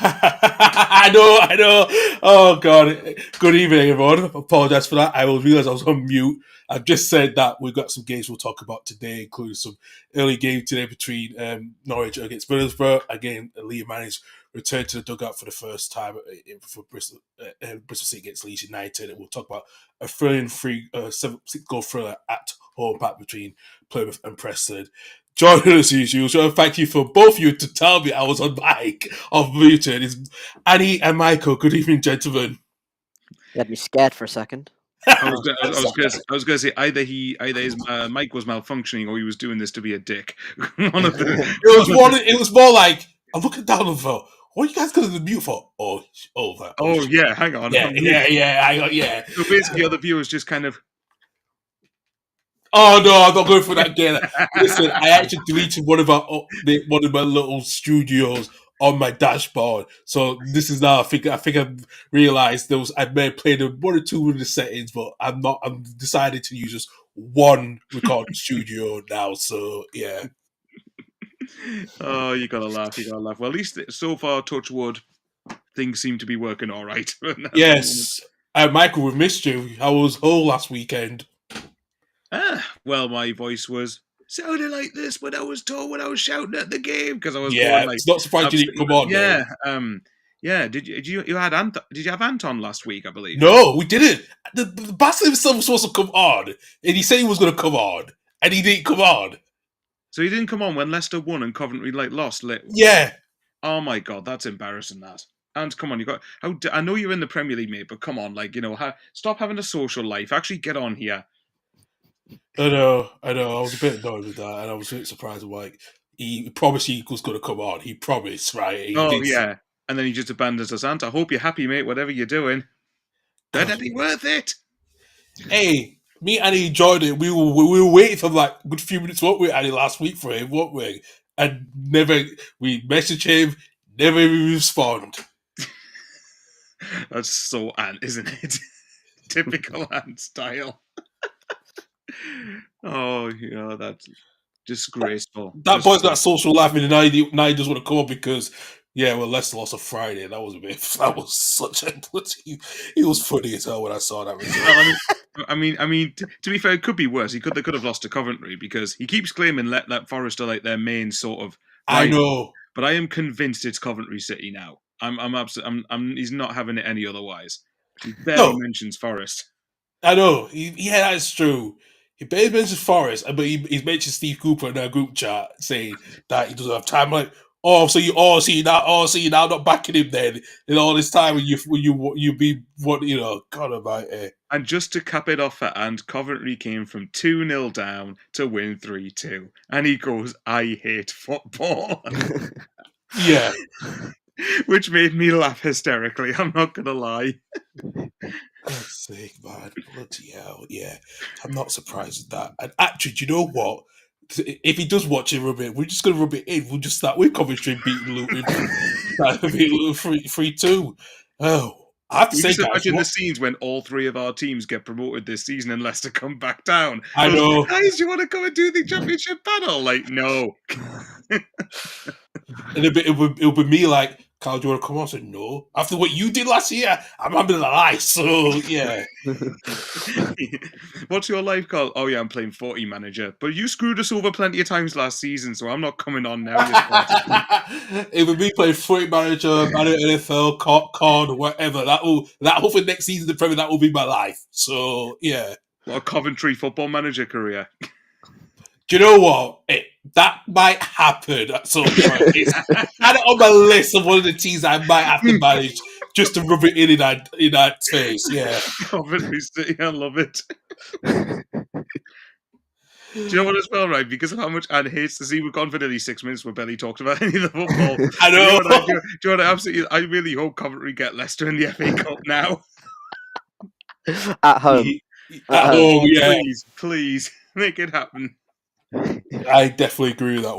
I know. Oh God. Good evening, everyone. Apologize for that. I realized I was on mute. I've just said that we've got some games we'll talk about today, including some early game today between Norwich against Middlesbrough. Again, Liam Manning's returned to the dugout for the first time for Bristol City against Leeds United. And we'll talk about a thrilling 7-6 goal thriller at home back between Plymouth and Preston. Jordan, as usual, thank you for both of you to tell me I was on mic of muted. It's Annie and Michael. Good evening, gentlemen. You had me scared for a second. I was going to say either his mic was malfunctioning or he was doing this to be a dick. It was more like I'm looking down on the phone. What are you guys going to mute for? Yeah, hang on. Yeah. So basically, other viewers just kind of. Oh no, I'm not going for that again. Listen, I actually deleted one of my little studios on my dashboard. So this is now. I think I've realized I may have played one or two of the settings, but I'm decided to use just one recording studio now. So yeah. Oh, you gotta laugh. Well, at least so far, touch wood, things seem to be working all right. Yes, Michael, we missed you. How was Hull last weekend? Well, my voice was sounding like this when I was shouting at the game because I was going like. It's not surprised you didn't come on. Yeah, yeah. Did you have Anton last week? I believe. No, we didn't. The bastard himself was supposed to come on, and he said he was going to come on, and he didn't come on. So he didn't come on when Leicester won and Coventry lost. Yeah. Oh my God, that's embarrassing. That. And come on, you got. I know you're in the Premier League, mate, but come on, stop having a social life. Actually, get on here. I know. I was a bit annoyed with that, and I was a bit surprised. Like, he promised he was going to come on. He promised, right? Yeah. And then he just abandons us. I hope you're happy, mate, whatever you're doing. Better be worth it. Hey, me and he enjoyed it. We were waiting for like a good few minutes, weren't we, Annie, last week for him, weren't we? And we messaged him, never even respond. That's so Ant, isn't it? Typical Ant style. Oh, yeah, that's disgraceful. That boy's got social life, and now he doesn't want to come up because, Leicester lost on Friday. That was such a. He was funny as hell when I saw that result. I mean, to be fair, it could be worse. They could have lost to Coventry because he keeps claiming that Forest are like their main sort of. I know, but I am convinced it's Coventry City now. He's not having it any otherwise. He barely mentions Forest. I know. Yeah, that's true. He barely mentions Forest, but he mentioned Steve Cooper in our group chat saying that he doesn't have time. Like, so you now not backing him then in all this time when you be what God about it. And just to cap it off, and Coventry came from 2-0 down to win 3-2, and he goes, "I hate football." Yeah. Which made me laugh hysterically, I'm not going to lie. God's sake, man. Bloody hell, yeah. I'm not surprised at that. And actually, do you know what? If he does watch it, rub it, we're just going to rub it in. We'll just start with Coventry beating Luton. 3-2. Oh, I have to say, just imagine the scenes when all three of our teams get promoted this season and Leicester come back down. I know. Guys, you want to come and do the championship battle? Like, no. And it would be me like, Carl, do you want to come on? I said, no. After what you did last year, I'm having a lie. So, yeah. What's your life called? Oh, yeah, I'm playing 40 manager. But you screwed us over plenty of times last season, so I'm not coming on now. It would be playing 40 manager, NFL, COD, whatever. That will for next season, the Premier, that will be my life. So, yeah. What a Coventry football manager career. Do you know what? That might happen at some point. It's kind of on my list of one of the teams I might have to manage just to rub it in that space. Yeah. Coventry City, I love it. Do you know what as well, right? Because of how much Anne hates to see, we've gone for nearly 6 minutes where barely talked about any of the football. I know. Do you know what absolutely? I really hope Coventry get Leicester in the FA Cup now. At home. At home, yeah. Please make it happen. I definitely agree with that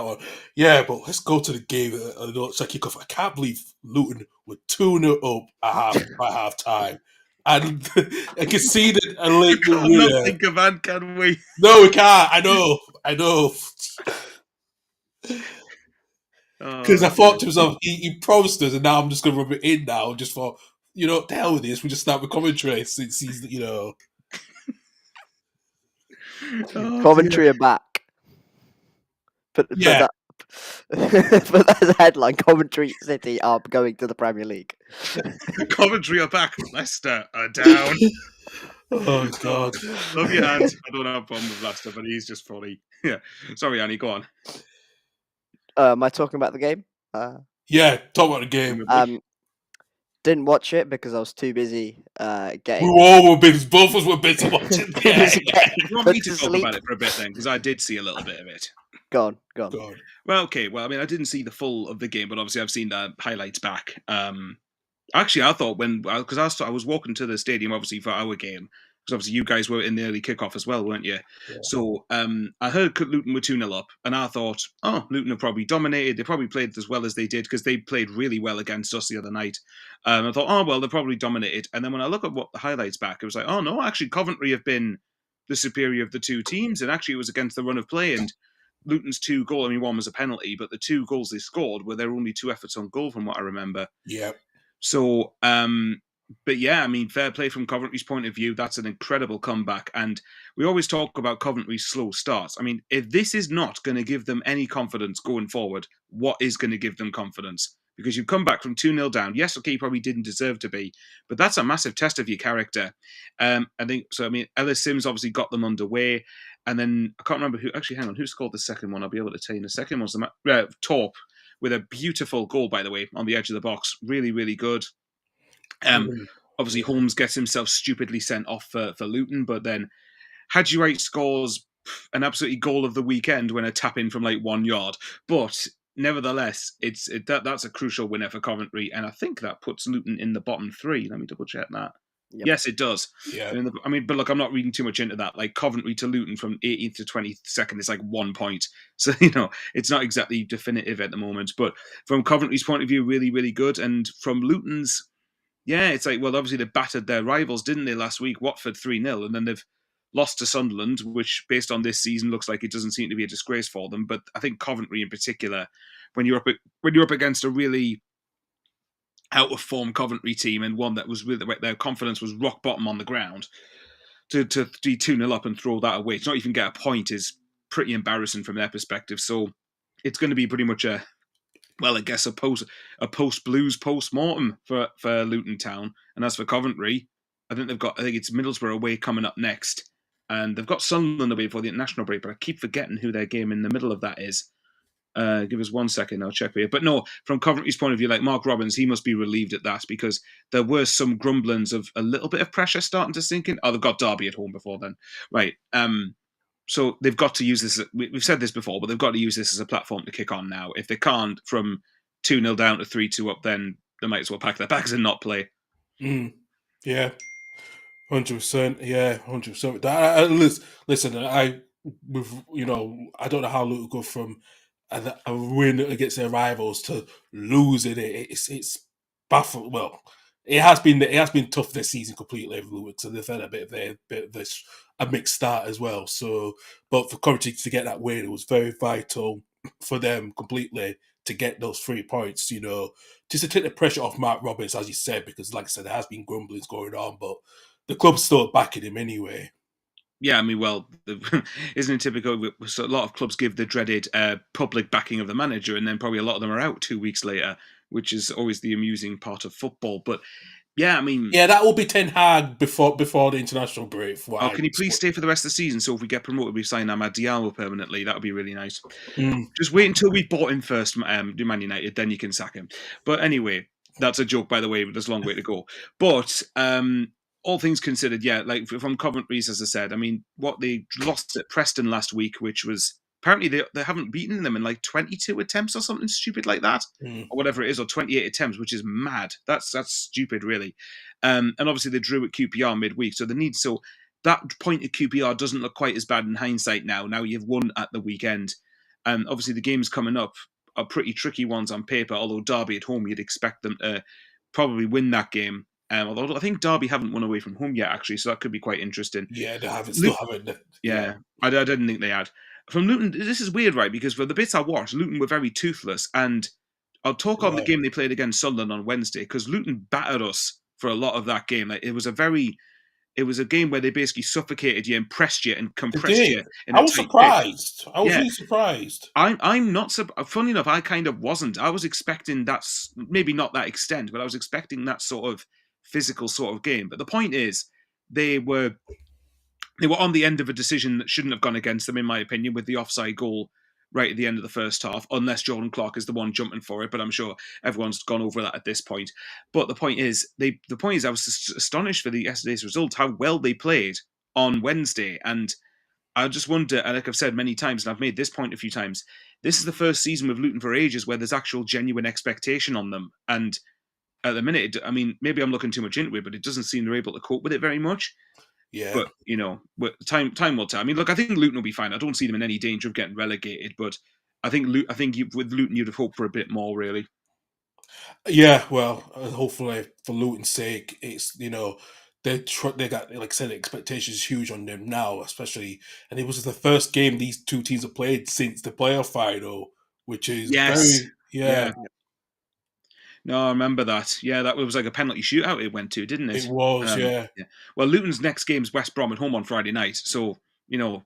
one. Yeah, but let's go to the game. Let's kick off. I can't believe Luton were 2-0 up by half time. And I conceded a late winner. We can't think of Ant, can we? No, we can't. I know. Because I thought to myself, he promised us, and now I'm just going to rub it in now, just for, to hell with this. We just start with commentary since he's, Coventry are back. Put that as a headline. Coventry City are going to the Premier League. Coventry are back. Leicester are down. Oh, God. Love your hand. I don't have a problem with Leicester, but he's just funny. Yeah. Sorry, Annie, go on. Am I talking about the game? Yeah, talk about the game. Didn't watch it because I was too busy getting. We all were busy. Both of us were busy watching the game. You want me to talk about it for a bit then? Because I did see a little bit of it. Go on. Well, okay. Well, I mean, I didn't see the full of the game, but obviously I've seen the highlights back. Actually, I thought because I was walking to the stadium, obviously, for our game, because obviously you guys were in the early kickoff as well, weren't you? Yeah. So I heard Luton were 2-0 up, and I thought, Luton have probably dominated. They probably played as well as they did, because they played really well against us the other night. I thought, they probably dominated. And then when I look at what the highlights back, it was like, oh, no, actually, Coventry have been the superior of the two teams, and actually it was against the run of play, and Luton's 2 goals, I mean, one was a penalty, but the 2 goals they scored were their only 2 efforts on goal, from what I remember. Yeah. So, but yeah, I mean, fair play from Coventry's point of view. That's an incredible comeback. And we always talk about Coventry's slow starts. I mean, if this is not going to give them any confidence going forward, what is going to give them confidence? Because you've come back from 2-0 down. Yes, okay, you probably didn't deserve to be, but that's a massive test of your character. I think so. I mean, Ellis Sims obviously got them underway. And then I can't remember who scored the second one. I'll be able to tell you in a second. Was the Torp, with a beautiful goal, by the way, on the edge of the box. Really, really good. Obviously, Holmes gets himself stupidly sent off for Luton, but then Hadji Wright scores an absolutely goal of the weekend when a tap in from like 1 yard. But nevertheless, that's a crucial winner for Coventry, and I think that puts Luton in the bottom 3. Let me double check that. Yep. Yes, it does. Yeah. I mean, but look, I'm not reading too much into that. Like Coventry to Luton from 18th to 22nd is like 1 point. So, it's not exactly definitive at the moment. But from Coventry's point of view, really, really good. And from Luton's, yeah, it's like, well, obviously they battered their rivals, didn't they, last week? Watford 3-0. And then they've lost to Sunderland, which based on this season looks like it doesn't seem to be a disgrace for them. But I think Coventry in particular, when you're up against a really out of form Coventry team, and one that was really, their confidence was rock bottom on the ground, to be 2-0 up and throw that away, to not even get a point, is pretty embarrassing from their perspective. So it's going to be pretty much a post Blues post-mortem for Luton Town. And as for Coventry, I think it's Middlesbrough away coming up next, and they've got Sunderland away for the international break, but I keep forgetting who their game in the middle of that is. Give us 1 second, I'll check for you. But no, from Coventry's point of view, like Mark Robbins, he must be relieved at that, because there were some grumblings of a little bit of pressure starting to sink in. Oh, they've got Derby at home before then. Right. So they've got to use this. We've said this before, but they've got to use this as a platform to kick on now. If they can't, from 2-0 down to 3-2 up, then they might as well pack their bags and not play. Yeah. 100%. Yeah, 100%. Listen, I don't know how Luton go from a win against their rivals to losing it. It's baffled. Well, it has been tough this season completely. So they've had a bit of a mixed start as well. So, but for Coventry to get that win, it was very vital for them completely to get those 3 points. Just to take the pressure off Mark Roberts, as you said, because like I said, there has been grumblings going on, but the club's still backing him anyway. Yeah, I mean, well, isn't it typical? A lot of clubs give the dreaded public backing of the manager, and then probably a lot of them are out 2 weeks later, which is always the amusing part of football. But yeah, I mean, yeah, that will be Ten Hag before the international break. Can he please stay for the rest of the season? So if we get promoted, we sign Amad Diallo permanently. That would be really nice. Just wait until we bought him first, Man United, then you can sack him. But anyway, that's a joke, by the way. There's a long way to go. But all things considered, yeah, like from Coventry's, as I said, I mean, what they lost at Preston last week, which was apparently they haven't beaten them in like 22 attempts or something stupid like that, or whatever it is, or 28 attempts, which is mad. That's stupid, really. And obviously they drew at QPR midweek, so that point at QPR doesn't look quite as bad in hindsight now. Now you've won at the weekend. Obviously the games coming up are pretty tricky ones on paper, although Derby at home, you'd expect them to probably win that game. Although I think Derby haven't won away from home yet, actually, so that could be quite interesting. Yeah, they haven't. Still haven't. Yeah, I didn't think they had. from Luton, this is weird, right? Because for the bits I watched, Luton were very toothless. And I'll talk on the game they played against Sunderland on Wednesday, because Luton battered us for a lot of that game. Like, it was a game where they basically suffocated you and pressed you and compressed you in I a was tight pitch. surprised. I was really surprised. I'm not. Funny enough, I kind of wasn't. I was expecting that, maybe not that extent, but I was expecting that sort of physical sort of game. But the point is, they were on the end of a decision that shouldn't have gone against them, in my opinion, with the offside goal right at the end of the first half, unless Jordan Clark is the one jumping for it. But I'm sure everyone's gone over that at this point. But the point is, I was just astonished for yesterday's result, how well they played on Wednesday. And I just wonder, and like I've said many times, and I've made this point a few times, this is the first season with Luton for ages where there's actual genuine expectation on them. And at the minute, I mean, maybe I'm looking too much into it, but it doesn't seem they're able to cope with it very much. Yeah. But, time will tell. I mean, look, I think Luton will be fine. I don't see them in any danger of getting relegated, but I think with Luton, you'd have hoped for a bit more, really. Yeah, well, hopefully for Luton's sake, it's they got, like I said, the expectations huge on them now, especially, and it was the first game these two teams have played since the playoff final, which is very yeah. No, I remember that. Yeah, that was like a penalty shootout it went to, didn't it? It was, yeah. Well, Luton's next game's West Brom at home on Friday night, so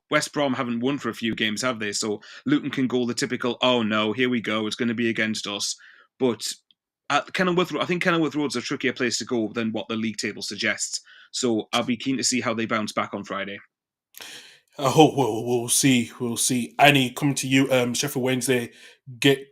West Brom haven't won for a few games, have they? So Luton can go the typical, oh no, here we go, it's going to be against us. But at Kenilworth, I think Kenilworth Road's a trickier place to go than what the league table suggests. So I'll be keen to see how they bounce back on Friday. I hope we'll see. We'll see. Annie, coming to you, Sheffield Wednesday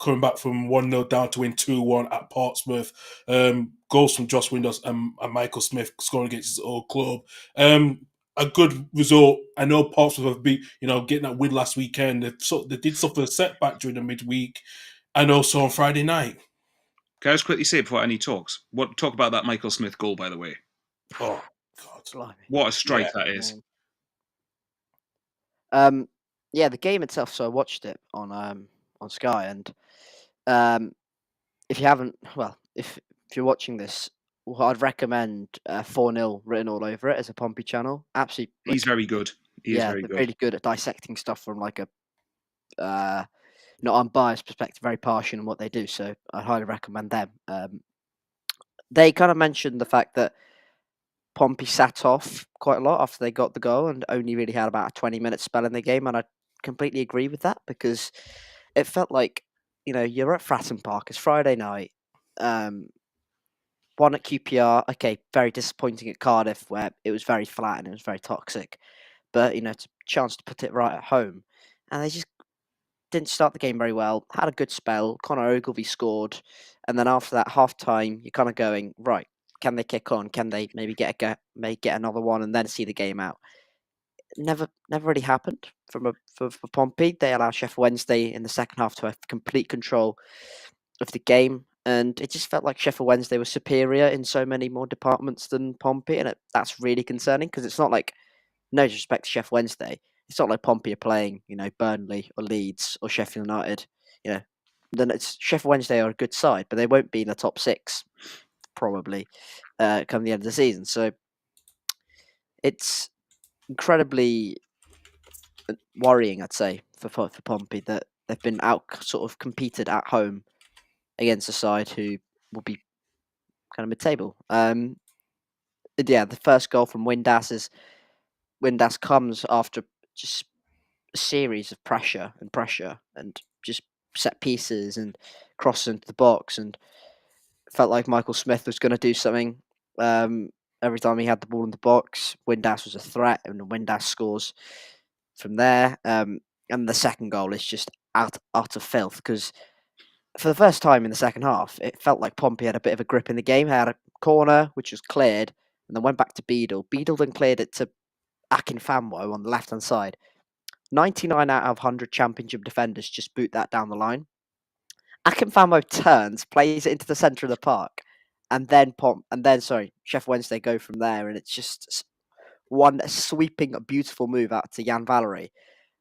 coming back from 1-0 down to win 2-1 at Portsmouth. Goals from Josh Windass and Michael Smith scoring against his old club. A good result. I know Portsmouth have been, getting that win last weekend. They did suffer a setback during the midweek, and also on Friday night. Can I just quickly say before Annie talks? Talk about that Michael Smith goal, by the way. Oh God! What a strike that is! Yeah, the game itself. So I watched it on Sky, and if you haven't, well, if you're watching this, I'd recommend 4-0 written all over it as a Pompey channel. Absolutely, he's very good. He is very good. Really good at dissecting stuff from like a not unbiased perspective, very partial in what they do. So I highly recommend them. They kind of mentioned the fact that Pompey sat off quite a lot after they got the goal and only really had about a 20-minute spell in the game, and I completely agree with that because it felt like, you're at Fratton Park, it's Friday night, one at QPR, okay, very disappointing at Cardiff where it was very flat and it was very toxic, but, it's a chance to put it right at home, and they just didn't start the game very well, had a good spell, Conor Ogilvie scored, and then after that half-time, you're kind of going, right, can they kick on? Can they maybe get another one and then see the game out? Never really happened for Pompey. They allowed Sheffield Wednesday in the second half to have complete control of the game, and it just felt like Sheffield Wednesday was superior in so many more departments than Pompey, and that's really concerning because it's not like, no disrespect to Sheffield Wednesday, it's not like Pompey are playing, Burnley or Leeds or Sheffield United, then it's Sheffield Wednesday are a good side, but they won't be in the top 6 probably come the end of the season. So it's incredibly worrying, I'd say, for Pompey that they've been competed at home against a side who will be kind of mid-table. The first goal from Windass comes after just a series of pressure and just set pieces and crosses into the box, and felt like Michael Smith was going to do something every time he had the ball in the box. Windass was a threat, and Windass scores from there. And the second goal is just utter filth because for the first time in the second half, it felt like Pompey had a bit of a grip in the game. They had a corner which was cleared, and then went back to Beadle. Beadle then cleared it to Akinfenwa on the left-hand side. 99 out of 100 championship defenders just boot that down the line. Akinfenwa turns, plays it into the centre of the park, and then Sheffield Wednesday go from there, and it's just one sweeping, beautiful move out to Jan Valery,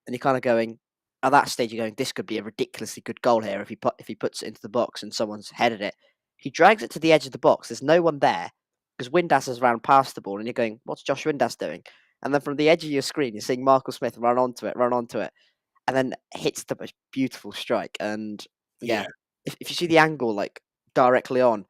and you're kind of going, at that stage, you're going, this could be a ridiculously good goal here if he puts it into the box and someone's headed it. He drags it to the edge of the box. There's no one there because Windass has ran past the ball, and you're going, what's Josh Windass doing? And then from the edge of your screen, you're seeing Michael Smith run onto it, and then hits the most beautiful strike. And if you see the angle like directly on,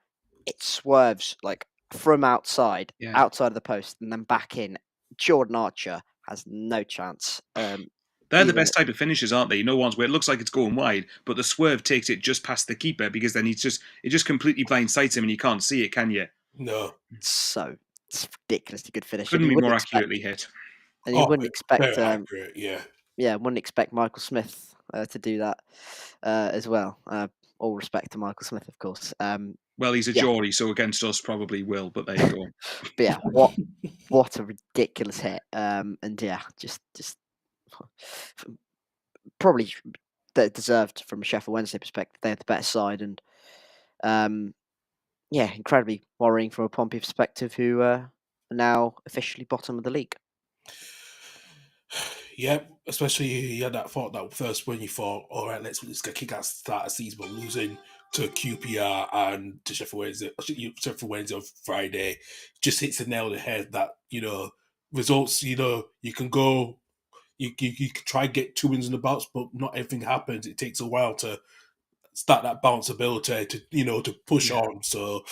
it swerves like from outside of the post and then back in. Jordan Archer has no chance. They're the best type of finishers, aren't they? You know, ones where it looks like it's going wide, but the swerve takes it just past the keeper because then it just completely blindsides him and you can't see it, can you? No. So it's ridiculously good finish. Couldn't be more accurately hit. And you wouldn't expect, very accurate, wouldn't expect Michael Smith to do that as well. All respect to Michael Smith, of course. Well, he's a Geordie, so against us probably will, but there you go. But yeah, what a ridiculous hit. And yeah, just probably deserved from a Sheffield Wednesday perspective. They had the better side, and incredibly worrying from a Pompey perspective, who are now officially bottom of the league. Yeah, especially you had that first when you thought, all right, let's get kick out start a season, but losing to QPR and to Sheffield Wednesday on Friday just hits the nail on the head that, results, you can go, you can try and get 2 wins in the bounce, but not everything happens. It takes a while to start that bounceability to push on. So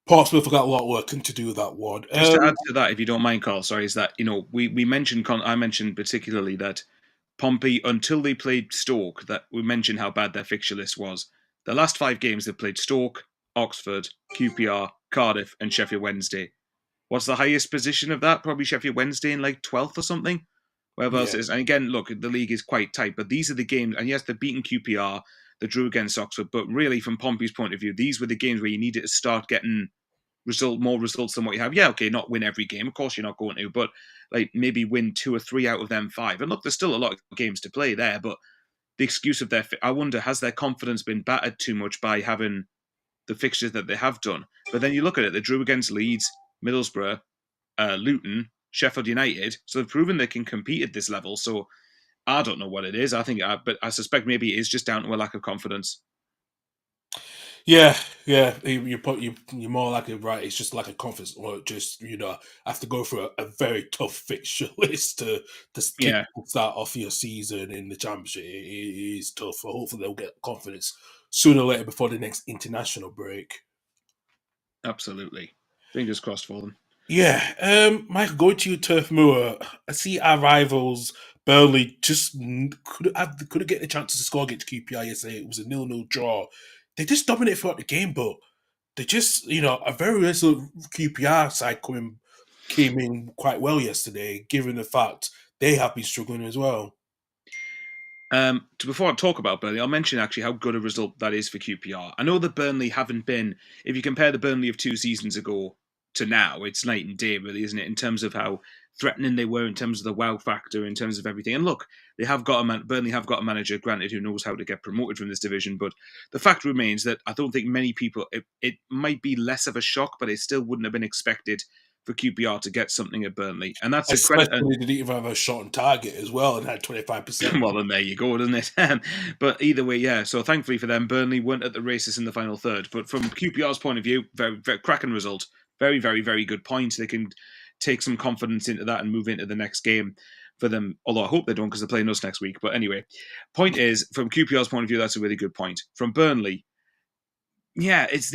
Portsmouth have got a lot of work to do with that one. Just to add to that, if you don't mind, Carl, sorry, is that, we mentioned, I mentioned particularly that Pompey, until they played Stoke, that we mentioned how bad their fixture list was. The last 5 games they've played Stoke, Oxford, QPR, Cardiff, and Sheffield Wednesday. What's the highest position of that? Probably Sheffield Wednesday in like 12th or something. Wherever else it is. And again, look, the league is quite tight, but these are the games, and yes, they've beaten QPR, they drew against Oxford, but really from Pompey's point of view, these were the games where you needed to start getting more results than what you have. Yeah, okay, not win every game. Of course you're not going to, but like maybe win 2 or 3 out of them 5. And look, there's still a lot of games to play there, but the excuse of I wonder, has their confidence been battered too much by having the fixtures that they have done? But then you look at it, they drew against Leeds, Middlesbrough, Luton, Sheffield United, so they've proven they can compete at this level. So I don't know what it is. But I suspect maybe it is just down to a lack of confidence. Yeah, you're more likely right. It's just like a confidence, or just have to go through a very tough fixture list to start off your season in the championship. It is tough. Hopefully, they'll get confidence sooner or later before the next international break. Absolutely, fingers crossed for them. Yeah, Michael, going to you, Turf Moor. I see our rivals Burnley just couldn't get the chances to score against QPR yesterday. It was a 0-0 draw. They just dominated throughout the game, but they just, a very resolute QPR side came in quite well yesterday, given the fact they have been struggling as well. Before I talk about Burnley, I'll mention actually how good a result that is for QPR. I know that Burnley haven't been, if you compare the Burnley of 2 seasons ago to now, it's night and day, really, isn't it? In terms of how threatening they were, in terms of the wow factor, in terms of everything. And look, Burnley have got a manager, granted, who knows how to get promoted from this division. But the fact remains that I don't think many people, it might be less of a shock, but it still wouldn't have been expected for QPR to get something at Burnley. And that's Especially a credit. They didn't even have a shot on target as well and had 25%. Well, then there you go, doesn't it? But either way, yeah. So thankfully for them, Burnley weren't at the races in the final third. But from QPR's point of view, very, very cracking result. Very, very, very good point. They can take some confidence into that and move into the next game for them. Although I hope they don't, because they're playing us next week. But anyway, point is, from QPR's point of view, that's a really good point. From Burnley, yeah, it's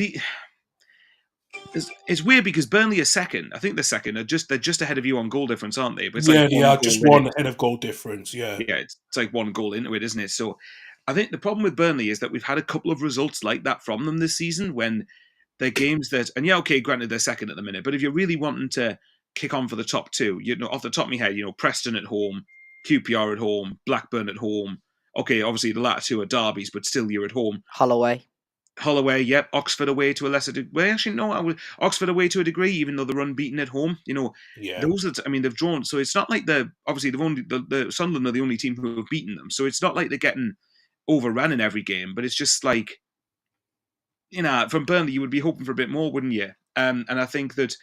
weird because Burnley are second. I think they're second. They're just ahead of you on goal difference, aren't they? But it's they are just one ahead of goal difference. Yeah, it's like 1 goal into it, isn't it? So I think the problem with Burnley is that we've had a couple of results like that from them this season when they're games that, and granted they're second at the minute, but if you're really wanting to kick on for the top 2, off the top of my head, Preston at home, QPR at home, Blackburn at home. Okay, obviously the latter 2 are derbies, but still you're at home. Holloway, yep. Oxford away to a lesser degree. Well, actually, no. Oxford away to a degree, even though they're unbeaten at home. Those are. They've drawn. So it's not like obviously they've only the Sunderland are the only team who have beaten them. So it's not like they're getting overrun in every game. But it's just like, from Burnley, you would be hoping for a bit more, wouldn't you? And I think that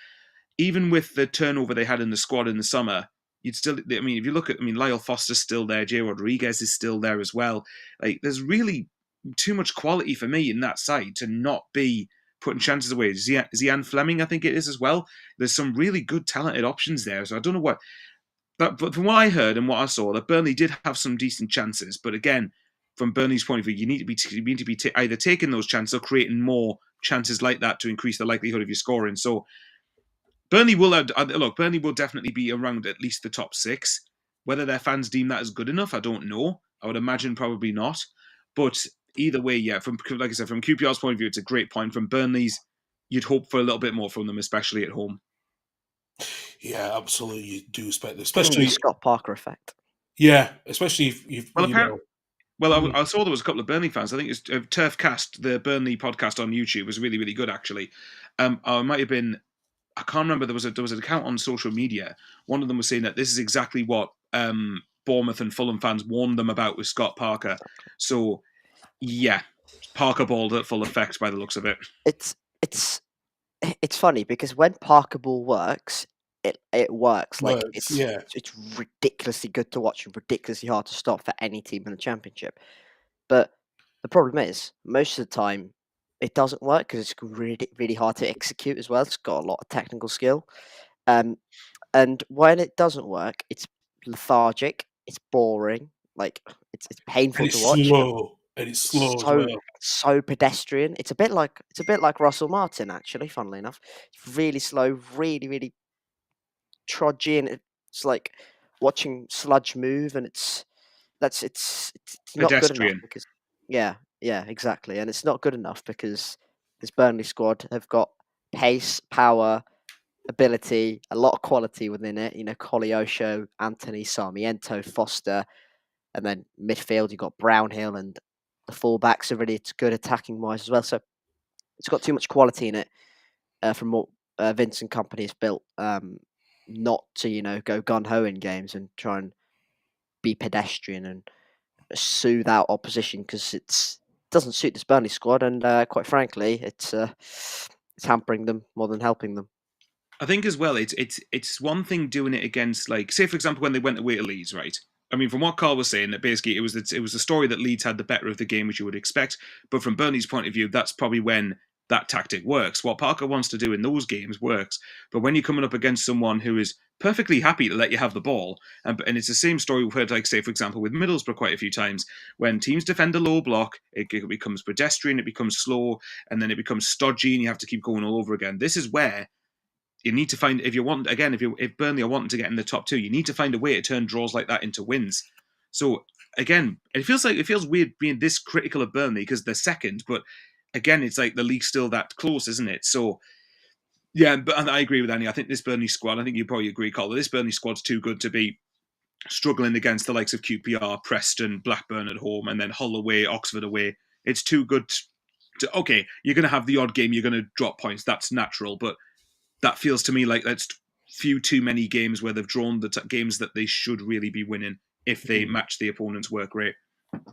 even with the turnover they had in the squad in the summer, you'd still. If you look at, Lyle Foster's still there. Jay Rodriguez is still there as well. Like, there's really too much quality for me in that side to not be putting chances away. Zian Fleming, I think it is as well. There's some really good talented options there. So I don't know what. But from what I heard and what I saw, that Burnley did have some decent chances. But again, from Burnley's point of view, you need to be either taking those chances or creating more chances like that to increase the likelihood of you scoring. So Burnley will Burnley will definitely be around at least the top 6. Whether their fans deem that as good enough, I don't know. I would imagine probably not. But either way, yeah, from like I said, from QPR's point of view, it's a great point. From Burnley's, you'd hope for a little bit more from them, especially at home. Yeah, absolutely. You do expect this, The especially Scott Parker effect. yeah, especially if you Well, know. Well, I saw there was a couple of Burnley fans. I think it's Turfcast, the Burnley podcast on YouTube, was really, really good actually. I might have been, I can't remember. There was an account on social media. One of them was saying that this is exactly what Bournemouth and Fulham fans warned them about with Scott Parker. So yeah, Parker balled at full effect by the looks of it. It's funny because when Parker ball works, it works. Like it's ridiculously good to watch and ridiculously hard to stop for any team in the Championship. But the problem is, most of the time, it doesn't work because it's really, really hard to execute as well. It's got a lot of technical skill. And when it doesn't work, it's lethargic, it's boring, like it's painful And to it's watch. slow. And it's slow as well. So pedestrian. It's a bit like Russell Martin, actually, funnily enough. It's really slow, really, really trudgy, and it's like watching sludge move, and it's not good enough Pedestrian. because yeah, exactly. And it's not good enough because this Burnley squad have got pace, power, ability, a lot of quality within it. You know, Koleosho, Anthony, Sarmiento, Foster, and then midfield you've got Brownhill, and the fullbacks are really good attacking wise as well. So it's got too much quality in it from what Vincent Company has built. Not to go gun ho in games and try and be pedestrian and soothe out opposition because it doesn't suit this Burnley squad, and quite frankly, it's hampering them more than helping them. I think as well, it's one thing doing it against, like, say for example when they went away to Leeds, right? I mean, from what Carl was saying, that basically it was the story that Leeds had the better of the game, which you would expect. But from Burnley's point of view, that's probably when that tactic works. What Parker wants to do in those games works, but when you're coming up against someone who is perfectly happy to let you have the ball, and it's the same story we've heard, like say for example with Middlesbrough quite a few times, when teams defend a low block, it becomes pedestrian, it becomes slow, and then it becomes stodgy, and you have to keep going all over again. This is where you need to find, if Burnley are wanting to get in the top 2, you need to find a way to turn draws like that into wins. So again, it feels weird being this critical of Burnley because they're second, but again, it's like the league's still that close, isn't it? So yeah, but I agree with Annie. I think this Burnley squad, I think you probably agree, Carl, this Burnley squad's too good to be struggling against the likes of QPR, Preston, Blackburn at home, and then Hull away, Oxford away. It's too good okay, you're going to have the odd game, you're going to drop points. That's natural, but that feels to me like that's few too many games where they've drawn the games that they should really be winning if they match the opponent's work rate.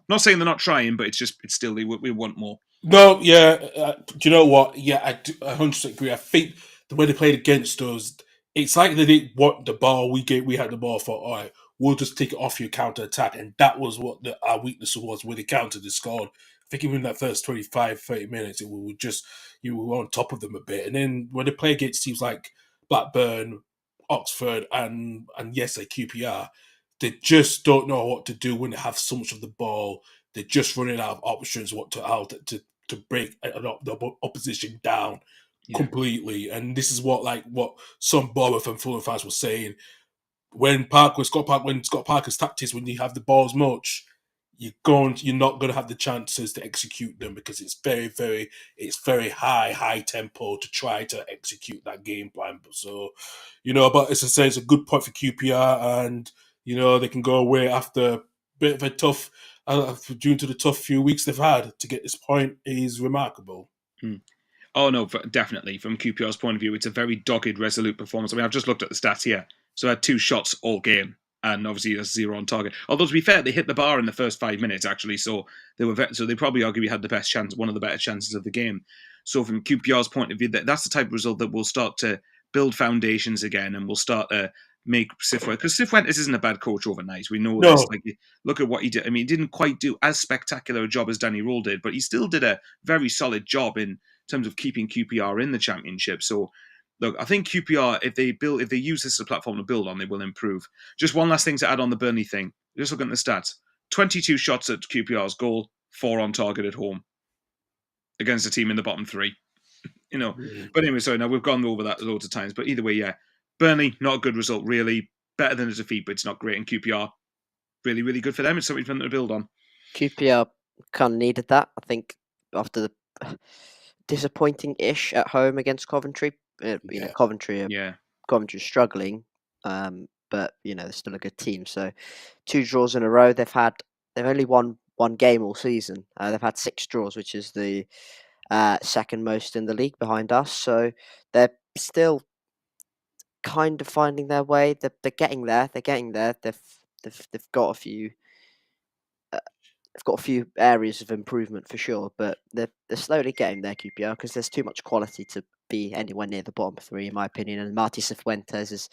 Not saying they're not trying, but it's still we want more. No, yeah. Do you know what? Yeah, I 100% agree. I think the way they played against us, it's like they didn't want the ball. We had the ball for, all right, we'll just take it off your counter attack. And that was what our weakness was when they countered the scored. I think even in that first 25, 30 minutes, we were just, you were on top of them a bit. And then when they play against teams like Blackburn, Oxford, and yes, like QPR, they just don't know what to do when they have so much of the ball. They're just running out of options to break the opposition down completely. And this is what some Bournemouth and Fulham fans were saying. When Scott Parker's tactics, when you have the balls much, you're not going to have the chances to execute them because it's very high tempo to try to execute that game plan. So, but as I say, it's a good point for QPR, and they can go away after a bit of a tough, due to the tough few weeks they've had. To get this point is remarkable. Oh no, definitely. From QPR's point of view, it's a very dogged, resolute performance. I mean, I've just looked at the stats here. So I had 2 shots all game, and obviously that's 0 on target. Although to be fair, they hit the bar in the first 5 minutes actually, so they probably arguably had the best chance, one of the better chances of the game. So from QPR's point of view, that's the type of result that will start to build foundations again, and will start to make Cifuentes, because Cifuentes isn't a bad coach overnight. We know this. Like, look at what he did. I mean, he didn't quite do as spectacular a job as Danny Röhl did, but he still did a very solid job in terms of keeping QPR in the Championship. So look, I think QPR, if they use this as a platform to build on, they will improve. Just one last thing to add on the Burnley thing. Just looking at the stats: 22 shots at QPR's goal, 4 on target at home against a team in the bottom 3. But anyway, sorry, now we've gone over that loads of times. But either way, yeah, Burnley, not a good result, really. Better than a defeat, but it's not great. And QPR, really, really good for them. It's something for them to build on. QPR kind of needed that, I think, after the disappointing-ish at home against Coventry. Coventry's struggling, but they're still a good team. So 2 draws in a row. They've only won 1 game all season. They've had 6 draws, which is the second most in the league behind us. So they're still kind of finding their way. They're getting there. They're getting there. They've got a few. They've got a few areas of improvement for sure, but they're slowly getting there, QPR, because there's too much quality to be anywhere near the bottom 3, in my opinion. And Marty Cifuentes is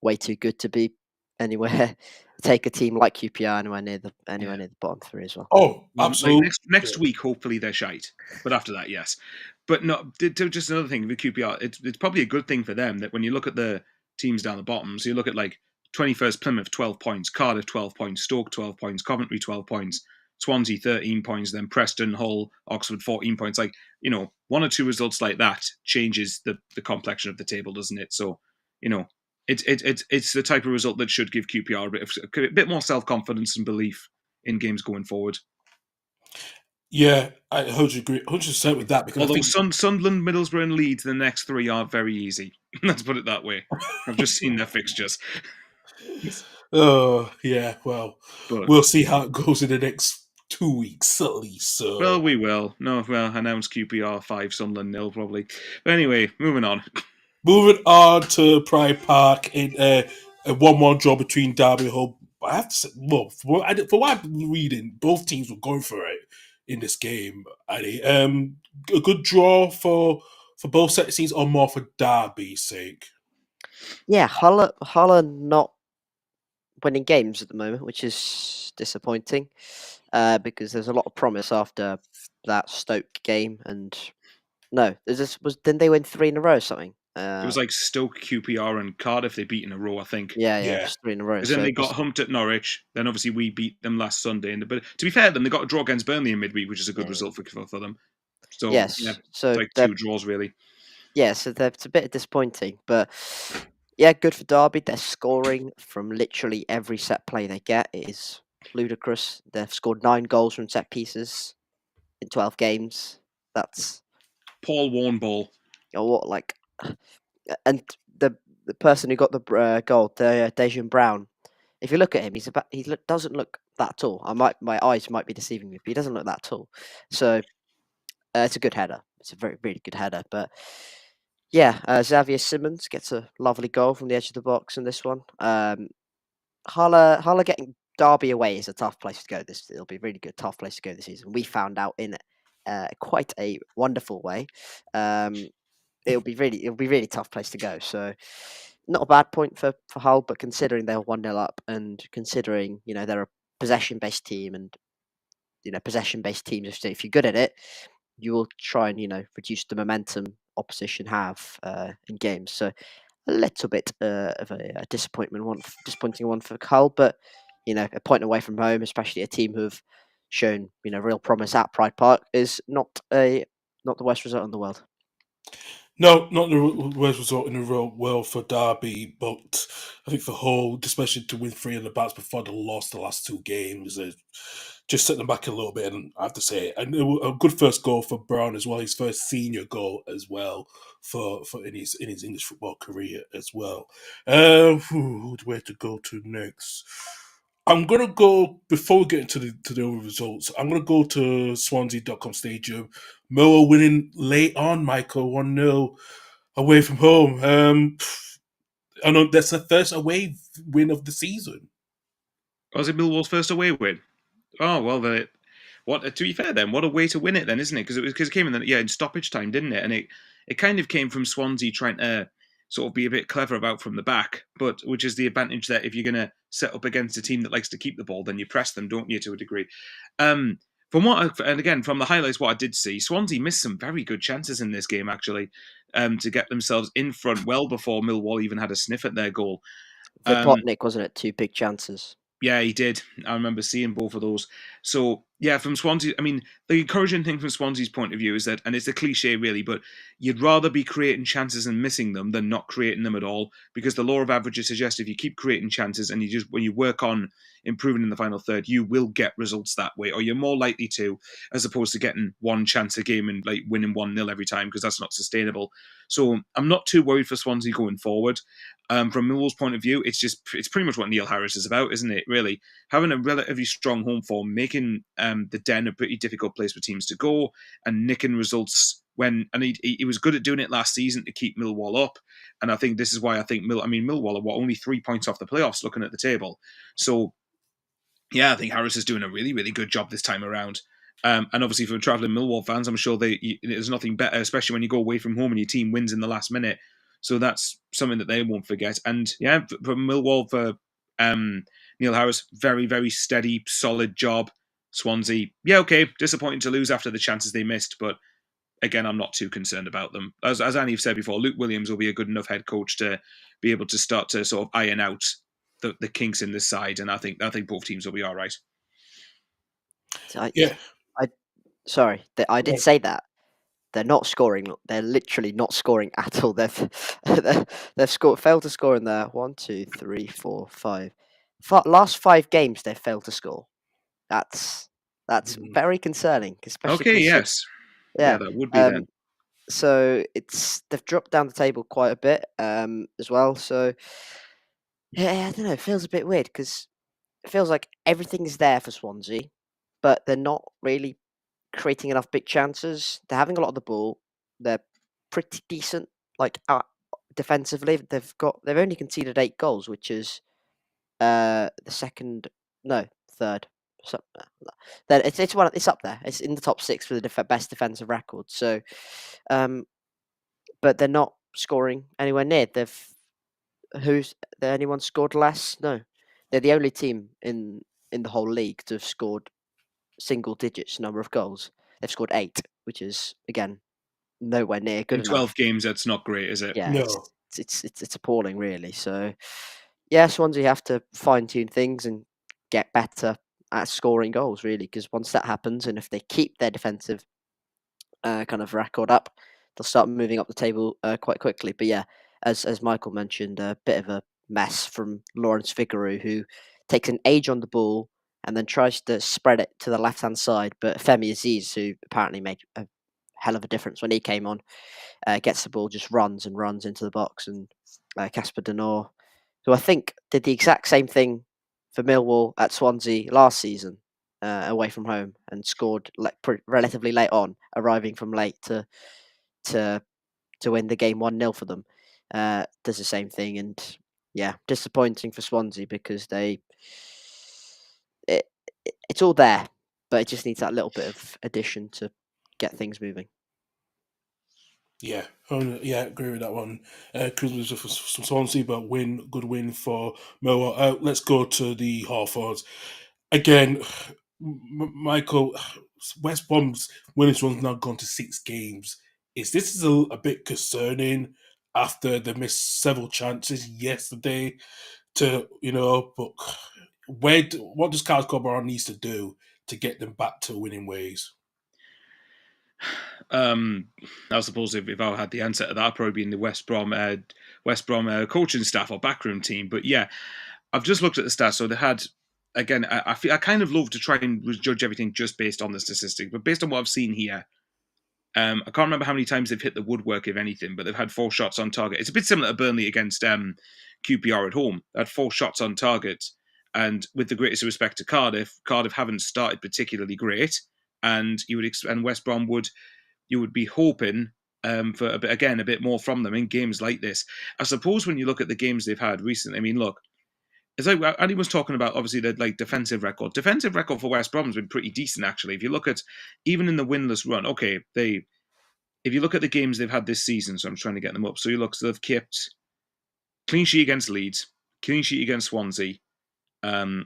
way too good to be anywhere. Take a team like QPR anywhere near the bottom 3 as well. Oh, absolutely. Next week, hopefully they're shite, but after that, yes. But no, just another thing with QPR, it's probably a good thing for them that when you look at the teams down the bottom, so you look at like 21st Plymouth 12 points, Cardiff 12 points, Stoke 12 points, Coventry 12 points, Swansea 13 points, then Preston, Hull, Oxford 14 points. Like, 1 or 2 results like that changes the complexion of the table, doesn't it? So, it's the type of result that should give QPR a bit more self-confidence and belief in games going forward. Yeah, I 100% agree, 100% with that. Because although I think Sunderland, Middlesbrough, and Leeds, the next 3 are very easy. Let's put it that way. I've just seen their fixtures. Oh, yeah, well, But we'll see how it goes in the next 2 weeks at least. So. Well, we will. No, well, announce QPR 5, Sunderland 0, probably. But anyway, moving on. Moving on to Pride Park in a 1-1 draw between Derby and Hull. I have to say, well, for what I'm reading, both teams were going for it in this game. A good draw for both set of teams, or more for Derby's sake? Yeah, Hull are not winning games at the moment, which is disappointing because there's a lot of promise after that Stoke game. And no, didn't they win 3 in a row or something? It was like Stoke, QPR, and Cardiff they beat in a row, I think. Yeah, it was 3 in a row. Because then they got humped at Norwich. Then obviously we beat them last Sunday. But to be fair to them, they got a draw against Burnley in midweek, which is a good result for them. So yes, so like 2 draws really. Yeah, so it's a bit disappointing, but yeah, good for Derby. They're scoring from literally every set play they get. It is ludicrous. They've scored 9 goals from set pieces in 12 games. That's Paul Warnball. And the person who got the goal, Dejan Brown. If you look at him, he doesn't look that tall. My eyes might be deceiving me, but he doesn't look that tall. So it's a good header. It's a very, really good header. But yeah, Xavier Simmons gets a lovely goal from the edge of the box in this one. Hull getting Derby away is a tough place to go. It'll be a really good, tough place to go this season. We found out in quite a wonderful way. It'll be really tough place to go. So not a bad point for Hull, but considering they're 1-0 up and considering they're a possession-based team, and possession-based teams, if you're good at it, you will try and reduce the momentum opposition have in games. So a little bit of a disappointing one for Hull, but a point away from home, especially a team who've shown real promise at Pride Park, is not the worst result in the world. No, not the worst result in the world for Derby, but I think for Hull, especially to win 3 on the bats before they lost the last 2 games, just set them back a little bit. And I have to say, a good first goal for Brown as well, his first senior goal as well for in his English football career as well. Where to go to next? I'm gonna go, before we get into the other results, I'm gonna go to Swansea.com Stadium. Millwall winning late on, Michael, 1-0 away from home. I know that's the first away win of the season. Was it Millwall's first away win? Oh well, to be fair then, what a way to win it then, isn't it? Because it came in stoppage time, didn't it? And it kind of came from Swansea trying to sort of be a bit clever about from the back, but which is the advantage that if you're going to set up against a team that likes to keep the ball, then you press them, don't you, to a degree. From and again, from the highlights, what I did see, Swansea missed some very good chances in this game, actually, to get themselves in front well before Millwall even had a sniff at their goal. Vipotnik, wasn't it? 2 big chances. Yeah, he did. I remember seeing both of those. So, yeah, from Swansea, I mean, the encouraging thing from Swansea's point of view is that, and it's a cliche really, but you'd rather be creating chances and missing them than not creating them at all, because the law of averages suggests if you keep creating chances and when you work on improving in the final third, you will get results that way, or you're more likely to, as opposed to getting one chance a game and like winning 1-0 every time, because that's not sustainable. So I'm not too worried for Swansea going forward. From Millwall's point of view, it's pretty much what Neil Harris is about, isn't it? Really, having a relatively strong home form, making the Den a pretty difficult place for teams to go, and nicking results he was good at doing it last season to keep Millwall up. And I think this is why I think Millwall are only 3 points off the playoffs looking at the table. So yeah, I think Harris is doing a really, really good job this time around. And obviously for travelling Millwall fans, I'm sure there's nothing better, especially when you go away from home and your team wins in the last minute. So that's something that they won't forget. And yeah, for Millwall, for Neil Harris, very, very steady, solid job. Swansea, yeah, okay, disappointing to lose after the chances they missed, but again, I'm not too concerned about them. As Annie said before, Luke Williams will be a good enough head coach to be able to start to sort of iron out the kinks in this side, and I think both teams will be all right. I Yeah. did say that. They're not scoring. They're literally not scoring at all. They've failed to score in their 1, 2, 3, 4, 5 last 5 games. They've failed to score. That's very concerning, especially. Okay, yes, yeah, that would be then. So they've dropped down the table quite a bit as well. So yeah, I don't know. It feels a bit weird because it feels like everything's there for Swansea, but they're not really creating enough big chances. They're having a lot of the ball. They're pretty decent, like defensively. They've only conceded 8 goals, which is the third. So, then it's up there. It's in the top 6 for the best defensive record. So, but they're not scoring anywhere near. Anyone scored less? No, they're the only team in the whole league to have scored single digits number of goals. They've scored 8, which is again nowhere near good in 12 enough. games, that's not great, is it? Yeah, No. it's appalling, really. So yeah, Swansea have to fine tune things and get better at scoring goals, really, because once that happens, and if they keep their defensive kind of record up, they'll start moving up the table quite quickly. But yeah, as Michael mentioned, a bit of a mess from Lawrence Figueroa, who takes an age on the ball and then tries to spread it to the left hand side. But Femi Aziz, who apparently made a hell of a difference when he came on, gets the ball, just runs and runs into the box, and Casper Denor, who I think did the exact same thing for Millwall at Swansea last season, away from home, and scored relatively late on, arriving from late to win the game 1-0 for them. Does the same thing, and yeah, disappointing for Swansea because it's all there, but it just needs that little bit of addition to get things moving. Yeah, agree with that one. Kudos for Swansea, but good win for Millwall. Let's go to the Hawthorns. Again, Michael, West Brom's winning run's now gone to 6 games. This is a bit concerning after they missed several chances yesterday but what does Carlos Corberan needs to do to get them back to winning ways? I suppose if I had the answer to that, I'd probably be in the West Brom coaching staff or backroom team. But yeah, I've just looked at the stats. So they had, again, I kind of love to try and judge everything just based on the statistics, but based on what I've seen here, I can't remember how many times they've hit the woodwork, if anything, but they've had 4 shots on target. It's a bit similar to Burnley against QPR at home. They had 4 shots on target, and with the greatest respect to Cardiff haven't started particularly great, and West Brom you would be hoping for a bit more from them in games like this. I suppose when you look at the games they've had recently, I mean, look, it's like Andy was talking about, obviously, the defensive record. Defensive record for West Brom has been pretty decent, actually. If you look at, even in the winless run, okay, if you look at the games they've had this season, so I'm trying to get them up. So they've kept clean sheet against Leeds, clean sheet against Swansea. Bloody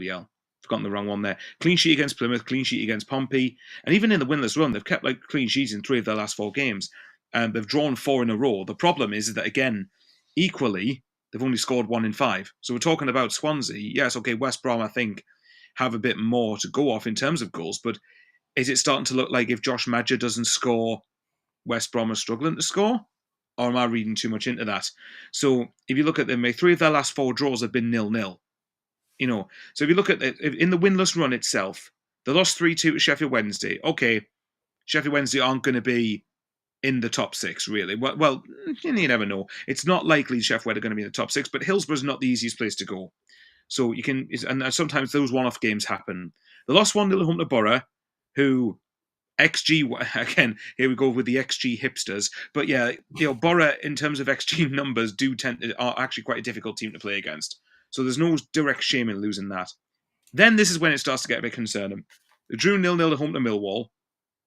hell. Forgotten the wrong one there. Clean sheet against Plymouth, clean sheet against Pompey, and even in the winless run, they've kept like clean sheets in 3 of their last 4 games, and they've drawn 4 in a row. The problem is that again, equally, they've only scored 1 in 5. So we're talking about Swansea. Yes, okay, West Brom I think have a bit more to go off in terms of goals, but is it starting to look like if Josh Madger doesn't score, West Brom are struggling to score? Or am I reading too much into that? So if you look at them, 3 of their last 4 draws have been 0-0. So if you look at in the winless run itself, they lost 3-2 to Sheffield Wednesday. Okay, Sheffield Wednesday aren't going to be in the top 6, really. Well, you never know. It's not likely Sheffield are going to be in the top 6, but Hillsborough's not the easiest place to go. So you can, and sometimes those one-off games happen. They lost 1-0 home to Borough, who XG, again, here we go with the XG hipsters. But yeah, Borough, in terms of XG numbers, are actually quite a difficult team to play against. So there's no direct shame in losing that. Then this is when it starts to get a bit concerning. They drew 0-0 at home to Millwall,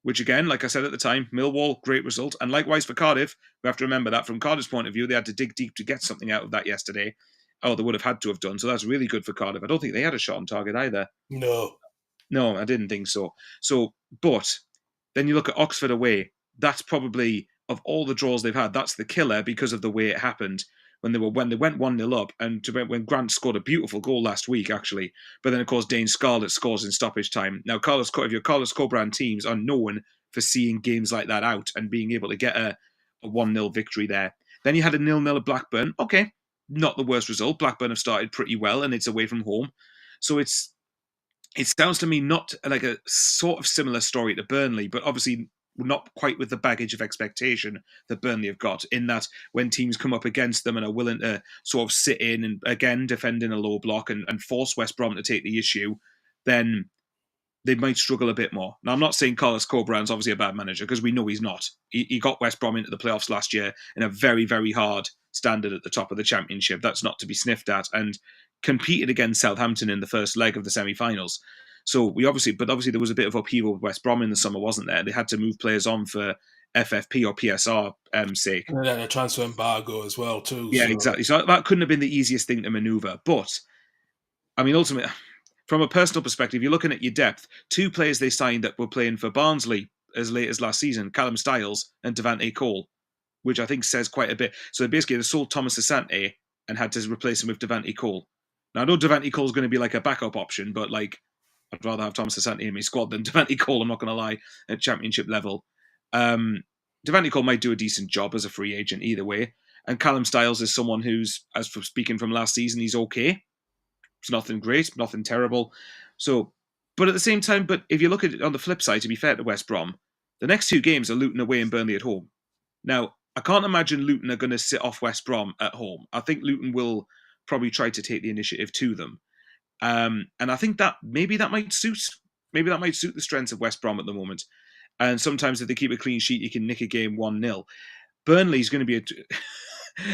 which again, like I said at the time, Millwall, great result. And likewise for Cardiff, we have to remember that from Cardiff's point of view, they had to dig deep to get something out of that yesterday. Oh, they would have had to have done. So that's really good for Cardiff. I don't think they had a shot on target either. No, I didn't think so. But then you look at Oxford away. That's probably, of all the draws they've had, that's the killer because of the way it happened when they went 1-0 up, and when Grant scored a beautiful goal last week, actually. But then, of course, Dane Scarlett scores in stoppage time. Now, if your Carlos Corberán teams are known for seeing games like that out and being able to get a 1-0 victory there. Then you had a 0-0 at Blackburn. Okay, not the worst result. Blackburn have started pretty well, and it's away from home. So it sounds to me not like a sort of similar story to Burnley, but obviously not quite with the baggage of expectation that Burnley have got, in that when teams come up against them and are willing to sort of sit in and, again, defend in a low block and force West Brom to take the issue, then they might struggle a bit more. Now, I'm not saying Carlos Corberán's obviously a bad manager, because we know he's not. He got West Brom into the playoffs last year in a very, very hard standard at the top of the Championship. That's not to be sniffed at, and competed against Southampton in the first leg of the semi-finals. So obviously there was a bit of upheaval with West Brom in the summer, wasn't there? They had to move players on for FFP or PSR sake. And then a transfer embargo as well, too. Yeah, exactly. So that couldn't have been the easiest thing to manoeuvre. But, I mean, ultimately, from a personal perspective, you're looking at your depth. 2 players they signed that were playing for Barnsley as late as last season, Callum Styles and Devante Cole, which I think says quite a bit. So basically, they sold Thomas Asante and had to replace him with Devante Cole. Now, I know Devante Cole's going to be like a backup option, but I'd rather have Thomas Asante in my squad than Devante Cole, I'm not going to lie, at Championship level. Devante Cole might do a decent job as a free agent either way. And Callum Styles is someone who's, as for speaking from last season, he's okay. It's nothing great, nothing terrible. So, but at the same time, if you look at it on the flip side, to be fair to West Brom, the next 2 games are Luton away and Burnley at home. Now, I can't imagine Luton are going to sit off West Brom at home. I think Luton will probably try to take the initiative to them. And I think that maybe that might suit the strengths of West Brom at the moment. And sometimes if they keep a clean sheet, you can nick a game 1-0. Burnley's going to be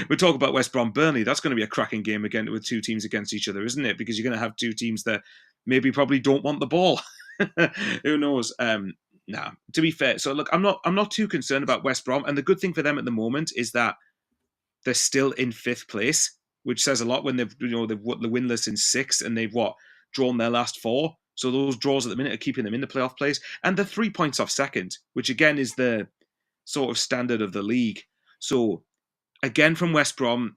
we'll talk about West Brom Burnley. That's going to be a cracking game again with 2 teams against each other, isn't it? Because you're going to have 2 teams that maybe probably don't want the ball. Who knows? To be fair, so look, I'm not too concerned about West Brom, and the good thing for them at the moment is that they're still in 5th place, which says a lot when they've the winless in 6 and they've drawn their last 4. So those draws at the minute are keeping them in the playoff place, and they're 3 points off second, which again is the sort of standard of the league. So again, from West Brom,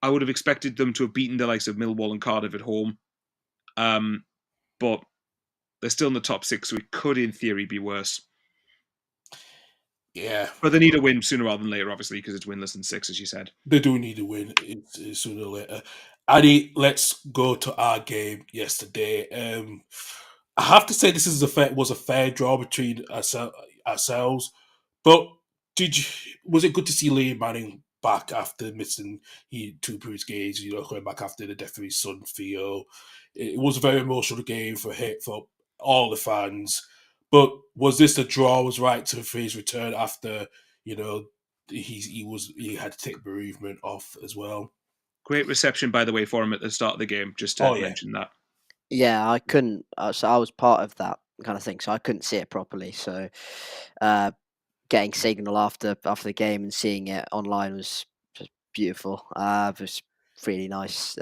I would have expected them to have beaten the likes of Millwall and Cardiff at home, but they're still in the top 6, so it could, in theory, be worse. Yeah. But they need a win sooner rather than later, obviously, because it's winless in 6, as you said. They do need a win sooner or later. Addy, let's go to our game yesterday. I have to say this was a fair draw between ourselves, but was it good to see Liam Manning back after missing 2 previous games, going back after the death of his son, Theo? It was a very emotional game for all the fans. But was this the draw was right for his return after, he had to take bereavement off as well? Great reception, by the way, for him at the start of the game, just to mention that. Yeah, I couldn't. So I was part of that kind of thing, so I couldn't see it properly. So getting signal after the game and seeing it online was just beautiful. It was really nice.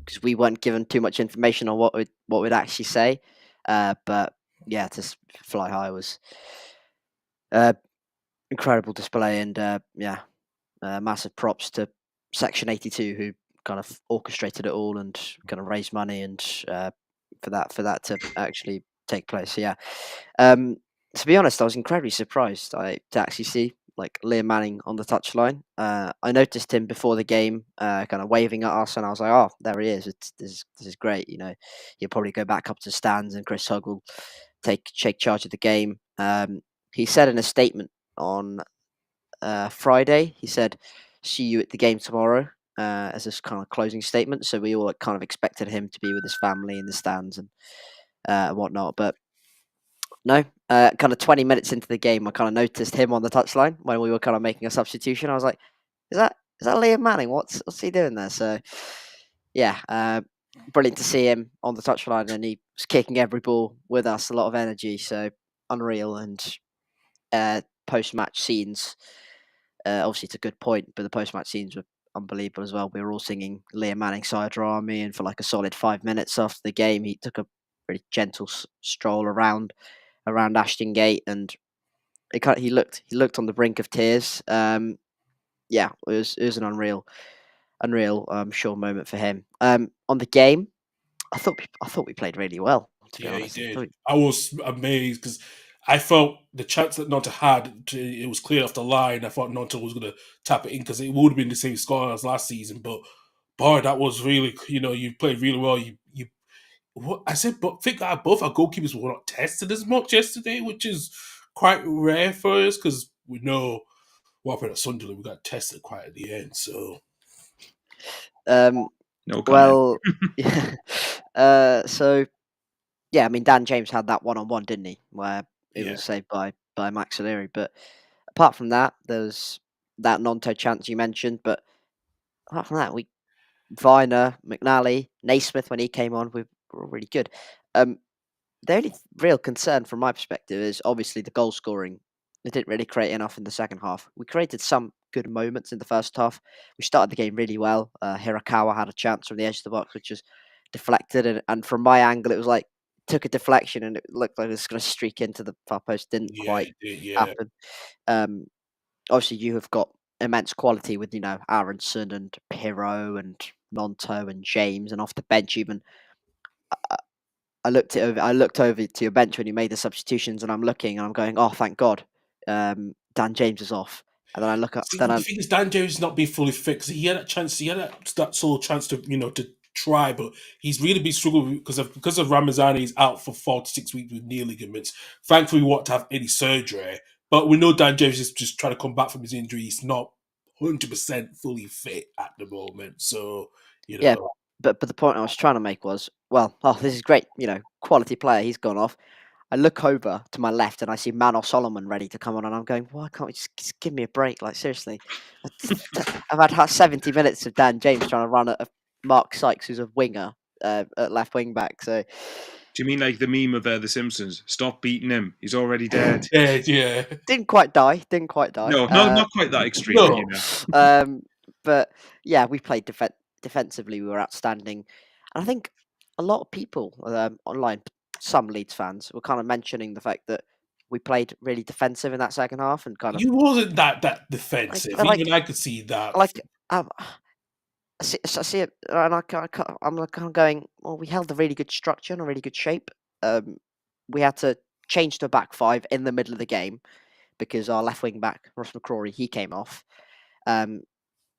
because we weren't given too much information on what we'd actually say. But yeah, to fly high was incredible display, and massive props to Section 82 who kind of orchestrated it all and kind of raised money and for that to actually take place. So, yeah. To be honest, I was incredibly surprised to actually see like Liam Manning on the touchline. I noticed him before the game, kind of waving at us, and I was like, "Oh, there he is! This is great." He'll probably go back up to the stands, and Chris Hugg will take charge of the game. He said in a statement on Friday, he said, "See you at the game tomorrow." As this kind of closing statement, so we all kind of expected him to be with his family in the stands and whatnot, but no. Kind of 20 minutes into the game, I kind of noticed him on the touchline when we were kind of making a substitution. I was like, "Is that Liam Manning? What's he doing there?" So, yeah, brilliant to see him on the touchline, and he was kicking every ball with us, a lot of energy. So unreal, and post-match scenes. Obviously, it's a good point, but the post-match scenes were unbelievable as well. We were all singing Liam Manning Side Army, and for like a solid 5 minutes after the game, he took a pretty gentle stroll around Ashton Gate, and he looked on the brink of tears. Yeah, it was an unreal sure moment for him. On the game, I thought we played really well. To be Yeah, he honest, did. I was amazed because I felt the chance that Nonta had, it was clear off the line. I thought Nonta was going to tap it in because it would have been the same score as last season. But boy, that was really, you played really well. What I said, but I think both our goalkeepers were not tested as much yesterday, which is quite rare for us because we know what happened at Sunderland. We got tested quite at the end. So um, No comment. well, yeah. So yeah, I mean Dan James had that one-on-one, didn't he? Where it yeah, was saved by Max O'Leary. But apart from that, there's that Nonto chance you mentioned. But apart from that, Viner, McNally, Naismith when he came on, we were really good. The only real concern from my perspective is obviously the goal scoring. We didn't really create enough in the second half. We created some good moments in the first half. We started the game really well. Hirakawa had a chance from the edge of the box, which was deflected, and from my angle, it was like took a deflection and it looked like it was going to streak into the far post. Didn't yeah, quite it did, yeah. happen. Um, Obviously, you have got immense quality with Aronson and Pirro and Nonto and James, and off the bench even. I looked over to your bench when you made the substitutions, and I'm looking and I'm going, "Oh, thank God, Dan James is off." And then I look up, See, then the I thing is, Dan Jones not being fully fit 'cause he had that chance. He had that sort of chance to to try, but he's really been struggling because of Ramazani. He's out for 4 to 6 weeks with knee ligaments. Thankfully, we won't have any surgery, but we know Dan Jones is just trying to come back from his injury. He's not 100% fully fit at the moment, so you yeah, know. but the point I was trying to make was, well, oh, this is great, quality player. He's gone off. I look over to my left and I see Manos Solomon ready to come on, and I'm going, why can't we just give me a break? Like seriously, I've had 70 minutes of Dan James trying to run at Mark Sykes, who's a winger at left wing back. So Do you mean like the meme of The Simpsons? Stop beating him. He's already dead. Yeah. didn't quite die. Didn't quite die. No, not quite that extreme, but No. you know. But yeah, we played defensively. We were outstanding, and I think a lot of people online, some Leeds fans, were kind of mentioning the fact that we played really defensive in that second half, and kind of You wasn't that defensive. like Even I could see that. like um, I see it, and I'm like kind of going, well, we held a really good structure and a really good shape. We had to change to a back five in the middle of the game because our left wing back Ross McCrory he came off. Um,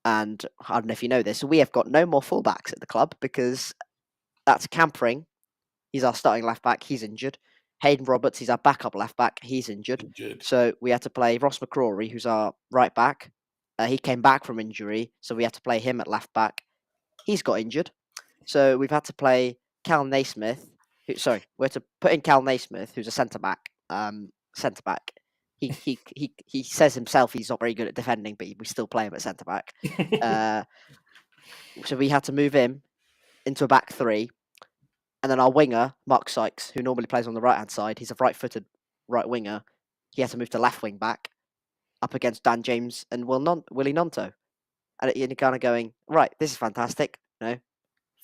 And I don't know if you know this, we have got no more fullbacks at the club because that's Campering. He's our starting left back. He's injured. Hayden Roberts, he's our backup left back. He's injured. Good. So we had to play Ross McCrory, who's our right back. He came back from injury, so we had to play him at left back. He's got injured. So we've had to play Cal Naismith. We had to put in Cal Naismith, who's a centre back. Centre back. He says himself he's not very good at defending, but we still play him at centre back. So we had to move him into a back three, and then our winger Mark Sykes, who normally plays on the right hand side, he's a right-footed right winger. He had to move to left wing back, up against Dan James and Willie Nonto, and you're kind of going, right, this is fantastic.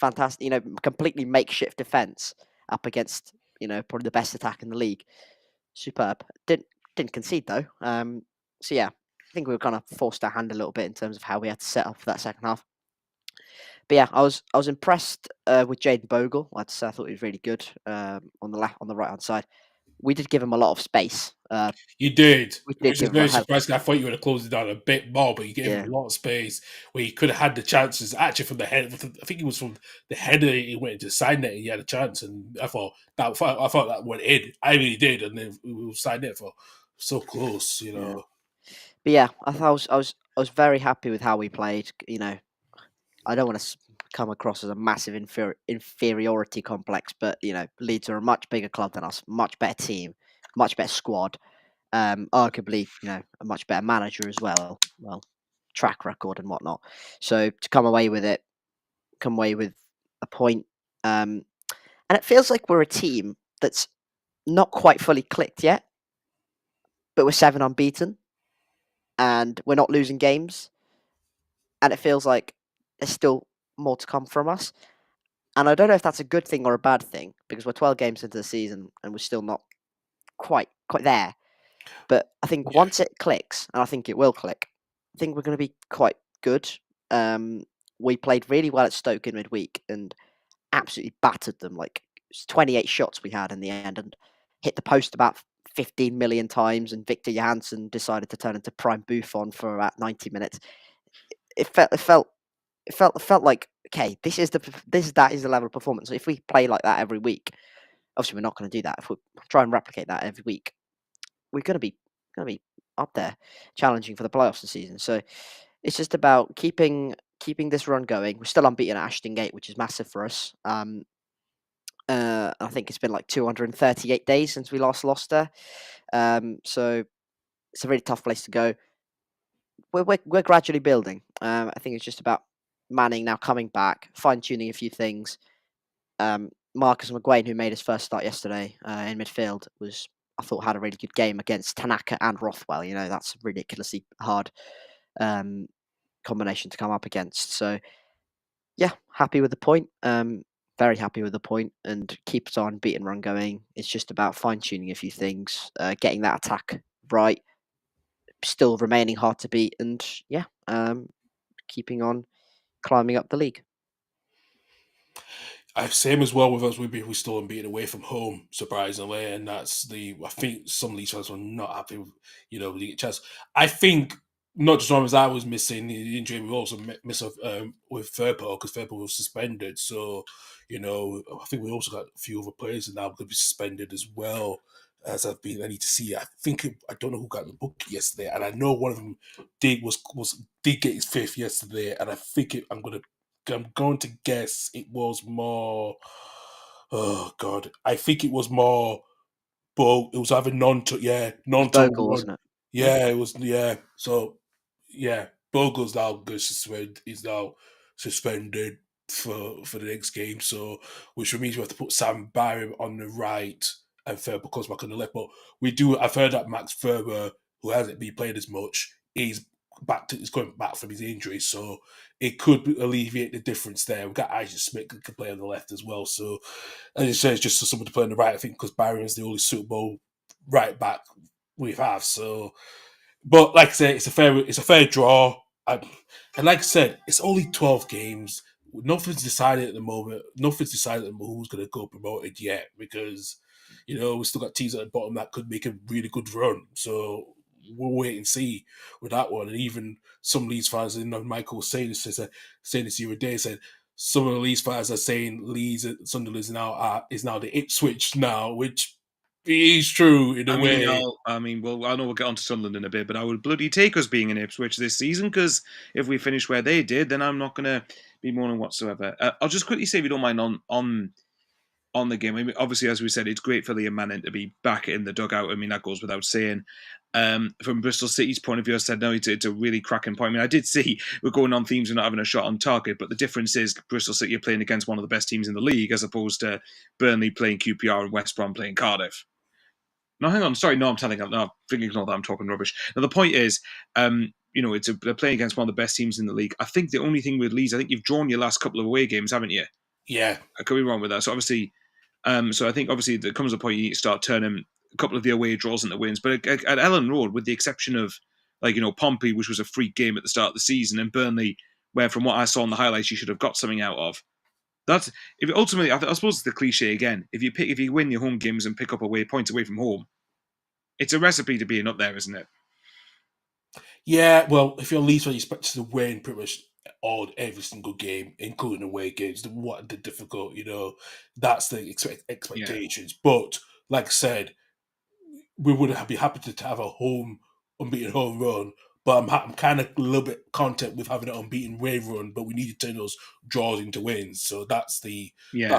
fantastic. Completely makeshift defense up against probably the best attack in the league. Superb. Didn't concede though. So yeah, I think we were kind of forced our hand a little bit in terms of how we had to set up for that second half. But yeah, I was impressed with Jaden Bogle. I thought he was really good on the right hand side. We did give him a lot of space. You did, We did which is give him very a hell. surprising. I thought you would have closed it down a bit more, but you gave him Yeah. a lot of space where he could have had the chances. Actually, from the head, I think it was from the header he went into side net. He had a chance, and I thought that went in. I really did, and then we were side net for so close, Yeah. But yeah, I thought I was very happy with how we played. I don't want to come across as a massive inferiority complex, but Leeds are a much bigger club than us, much better team, much better squad. Arguably, a much better manager as well. Well, track record and whatnot. So to come away with a point, and it feels like we're a team that's not quite fully clicked yet, but we're 7 unbeaten, and we're not losing games, and it feels like there's still more to come from us. And I don't know if that's a good thing or a bad thing, because we're 12 games into the season and we're still not quite there. But I think once it clicks, and I think it will click, I think we're going to be quite good. We played really well at Stoke in midweek and absolutely battered them. Like, it was 28 shots we had in the end and hit the post about 15 million times. And Victor Johansson decided to turn into prime Buffon for about 90 minutes. It felt like, okay, that is the level of performance. So if we play like that every week, obviously we're not going to do that. If we try and replicate that every week, we're going to be up there, challenging for the playoffs this season. So it's just about keeping this run going. We're still unbeaten at Ashton Gate, which is massive for us. I think it's been like 238 days since we last lost there. So it's a really tough place to go. We're gradually building. I think it's just about Manning now coming back, fine tuning a few things. Marcus McGuane, who made his first start yesterday in midfield, I thought had a really good game against Tanaka and Rothwell. That's a ridiculously hard combination to come up against. So yeah, happy with the point. Very happy with the point, and keeps on beat and run going. It's just about fine tuning a few things, getting that attack right, still remaining hard to beat, and yeah, keeping on climbing up the league. Same as well with us. We still unbeaten away from home, surprisingly, and I think some Leeds fans were not happy with the chance. I think not just one as I was missing the injury, we also miss with Firpo because Firpo was suspended. So I think we also got a few other players that now going to be suspended as well. As I need to see. I don't know who got the book yesterday, and I know one of them did get his fifth yesterday, and I think I'm going to guess it was more. Oh God, I think it was more. But it was either non-to Bogle, wasn't it? Yeah, it was. Yeah, so yeah, Bogle's now is now suspended for the next game. So which means we have to put Sam Byram on the right and Ferber comes back on the left. But I've heard that Max Ferber, who hasn't been played as much, is coming back from his injury, so it could alleviate the difference there. We've got Isaac Smith who can play on the left as well. So as you say, it's just someone to play on the right. I think because Byron is the only suitable right back we have. So, but like I said, it's a fair draw. And like I said, it's only 12 games. Nothing's decided at the moment. Nothing's decided who's going to go promoted yet because we still got teams at the bottom that could make a really good run. So we'll wait and see with that one. And even some Leeds fans, Michael was saying this the other day, said some of the Leeds fans are saying Leeds at Sunderland is now the Ipswich now, which is true in a way. I know we'll get on to Sunderland in a bit, but I would bloody take us being in Ipswich this season because if we finish where they did, then I'm not going to be mourning whatsoever. I'll just quickly say, if you don't mind, on the game. I mean, obviously, as we said, it's great for Liam Manning to be back in the dugout. I mean, that goes without saying. From Bristol City's point of view, I said, no, it's a really cracking point. I mean, I did see we're going on themes of not having a shot on target, but the difference is Bristol City are playing against one of the best teams in the league as opposed to Burnley playing QPR and West Brom playing Cardiff. No, hang on. Sorry, no, I'm telling you. No, ignore that. I'm talking rubbish. Now, the point is, they're playing against one of the best teams in the league. I think the only thing with Leeds, I think you've drawn your last couple of away games, haven't you? Yeah. I could be wrong with that. So obviously, so I think obviously there comes a point you need to start turning a couple of the away draws into wins. But at Ellen Road, with the exception of Pompey, which was a freak game at the start of the season, and Burnley, where from what I saw in the highlights, you should have got something out of. That's if ultimately, I suppose it's the cliche again. If you win your home games and pick up away points away from home, it's a recipe to being up there, isn't it? Yeah, well, if you're Leeds, you expect to win pretty much every single game, including away games, what the difficult, that's the expectations. But like I said, we would be happy to have a unbeaten home run. But I'm kind of a little bit content with having an unbeaten away run, but we need to turn those draws into wins. So that's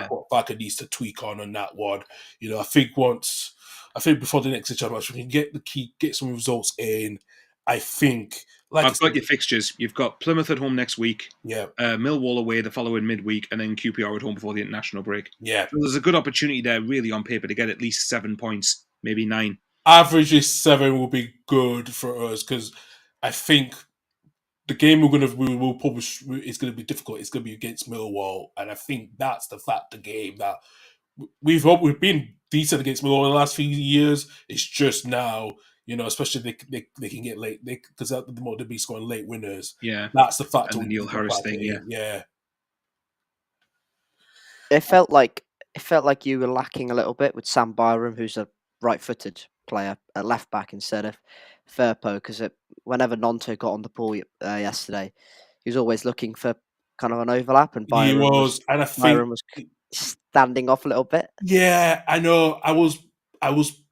what Barker needs to tweak on that one. I think before the next match, we can get some results in. I think, I've got your fixtures. You've got Plymouth at home next week. Yeah. Millwall away the following midweek, and then QPR at home before the international break. Yeah. So there's a good opportunity there, really, on paper, to get at least 7 points, maybe 9. Average is 7 will be good for us because I think the game we will publish is going to be difficult. It's going to be against Millwall, and I think that's the game that we've been decent against Millwall in the last few years. It's just now, especially they can get late because they'll be scoring late winners. Yeah, that's the factor. And the Neil Harris thing, yeah. It felt like you were lacking a little bit with Sam Byram, who's a right-footed player at left back instead of Firpo, because whenever Nonto got on the ball yesterday, he was always looking for kind of an overlap, and Byram was standing off a little bit. Yeah, I know. I was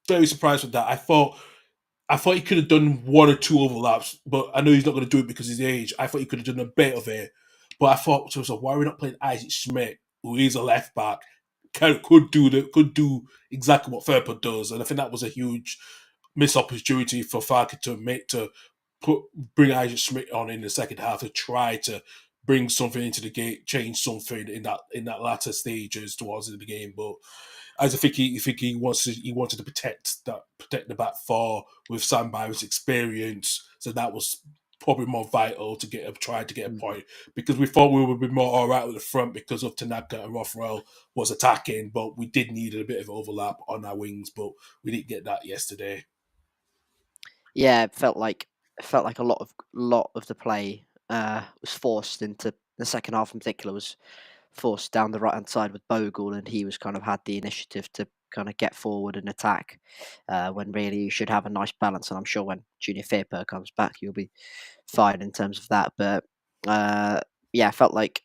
very surprised with that. I thought he could have done 1 or 2 overlaps, but I know he's not going to do it because of his age. I thought he could have done a bit of it, but I thought to myself, why are we not playing Isaac Schmidt, who is a left back, could do exactly what Firpo does, and I think that was a huge missed opportunity for Farke to bring Isaac Schmidt on in the second half to try to bring something into the game, change something in that latter stages towards the game. But as I think he wanted to protect the back four with Sam Byram's experience, so that was probably more vital to try to get a point, because we thought we would be more all right with the front because of Tanaka and Rothwell was attacking, but we did need a bit of overlap on our wings, but we didn't get that yesterday. Yeah, it felt like a lot of the play was forced into the second half. In particular, was forced down the right hand side with Bogle, and he was kind of had the initiative to kind of get forward and attack when really you should have a nice balance. And I'm sure when Junior Firpo comes back, you'll be fine in terms of that. But yeah, I felt like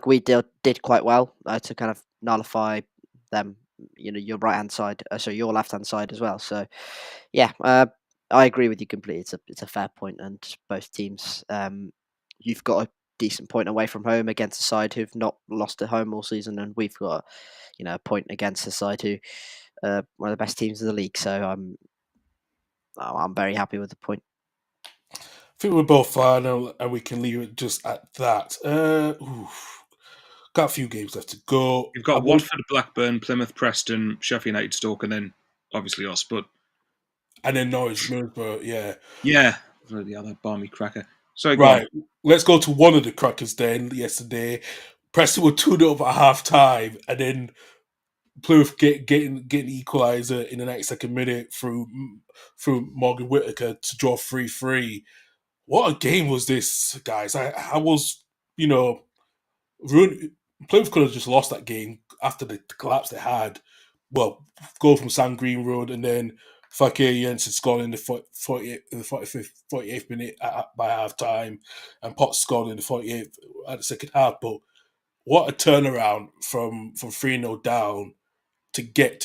we did quite well to kind of nullify them. Your right hand side, so your left hand side as well. So yeah, I agree with you completely. It's a fair point, and both teams, you've got a decent point away from home against a side who've not lost at home all season, and we've got a point against a side who one of the best teams in the league. So I'm very happy with the point. I think we're both fine, and we can leave it just at that. Got a few games left to go. You've got Watford, Blackburn, Plymouth, Preston, Sheffield United, Stoke, and then obviously us. And then Norwich, Middlesbrough, yeah. Yeah, the other balmy cracker. So right, let's go to one of the crackers then. Yesterday, Preston were 2-0 at half time, and then Plymouth getting the equaliser in the 92nd minute through Morgan Whittaker to draw 3-3. What a game was this, guys! I was, Plymouth could have just lost that game after the collapse they had. Well, goal from Sam Greenwood, and then Fakir Jensen scored in the 48th minute by half time, and Potts scored in the 48th at the second half. But what a turnaround from 3-0 down to get,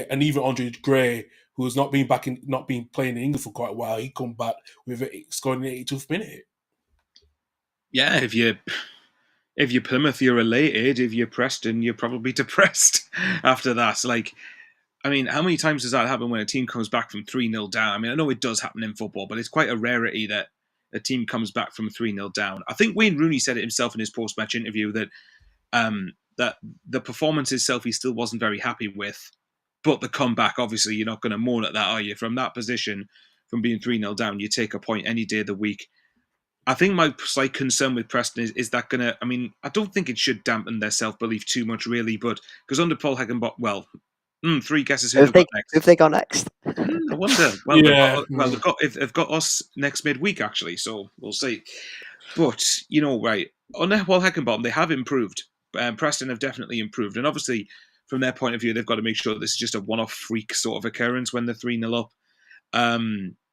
and even Andre Gray, who has not been playing in England for quite a while, he come back with it scoring in the 82th minute. Yeah, if you're Plymouth, you're elated. If you're Preston, you're probably depressed after that. I mean, how many times does that happen when a team comes back from 3-0 down? I mean, I know it does happen in football, but it's quite a rarity that a team comes back from 3-0 down. I think Wayne Rooney said it himself in his post-match interview that that the performance itself he still wasn't very happy with, but the comeback, obviously, you're not going to moan at that, are you? From that position, from being 3-0 down, you take a point any day of the week. I think my slight concern with Preston is that going to, I mean, I don't think it should dampen their self-belief too much, really, but because under Paul Heckenbottom, well, 3 guesses who they've got next. Who have they got next? I wonder. Well, they've got us next midweek, actually, so we'll see. But, right, under Paul Heckenbottom, they have improved. Preston have definitely improved. And obviously, from their point of view, they've got to make sure this is just a one-off freak sort of occurrence when they're 3-0 up.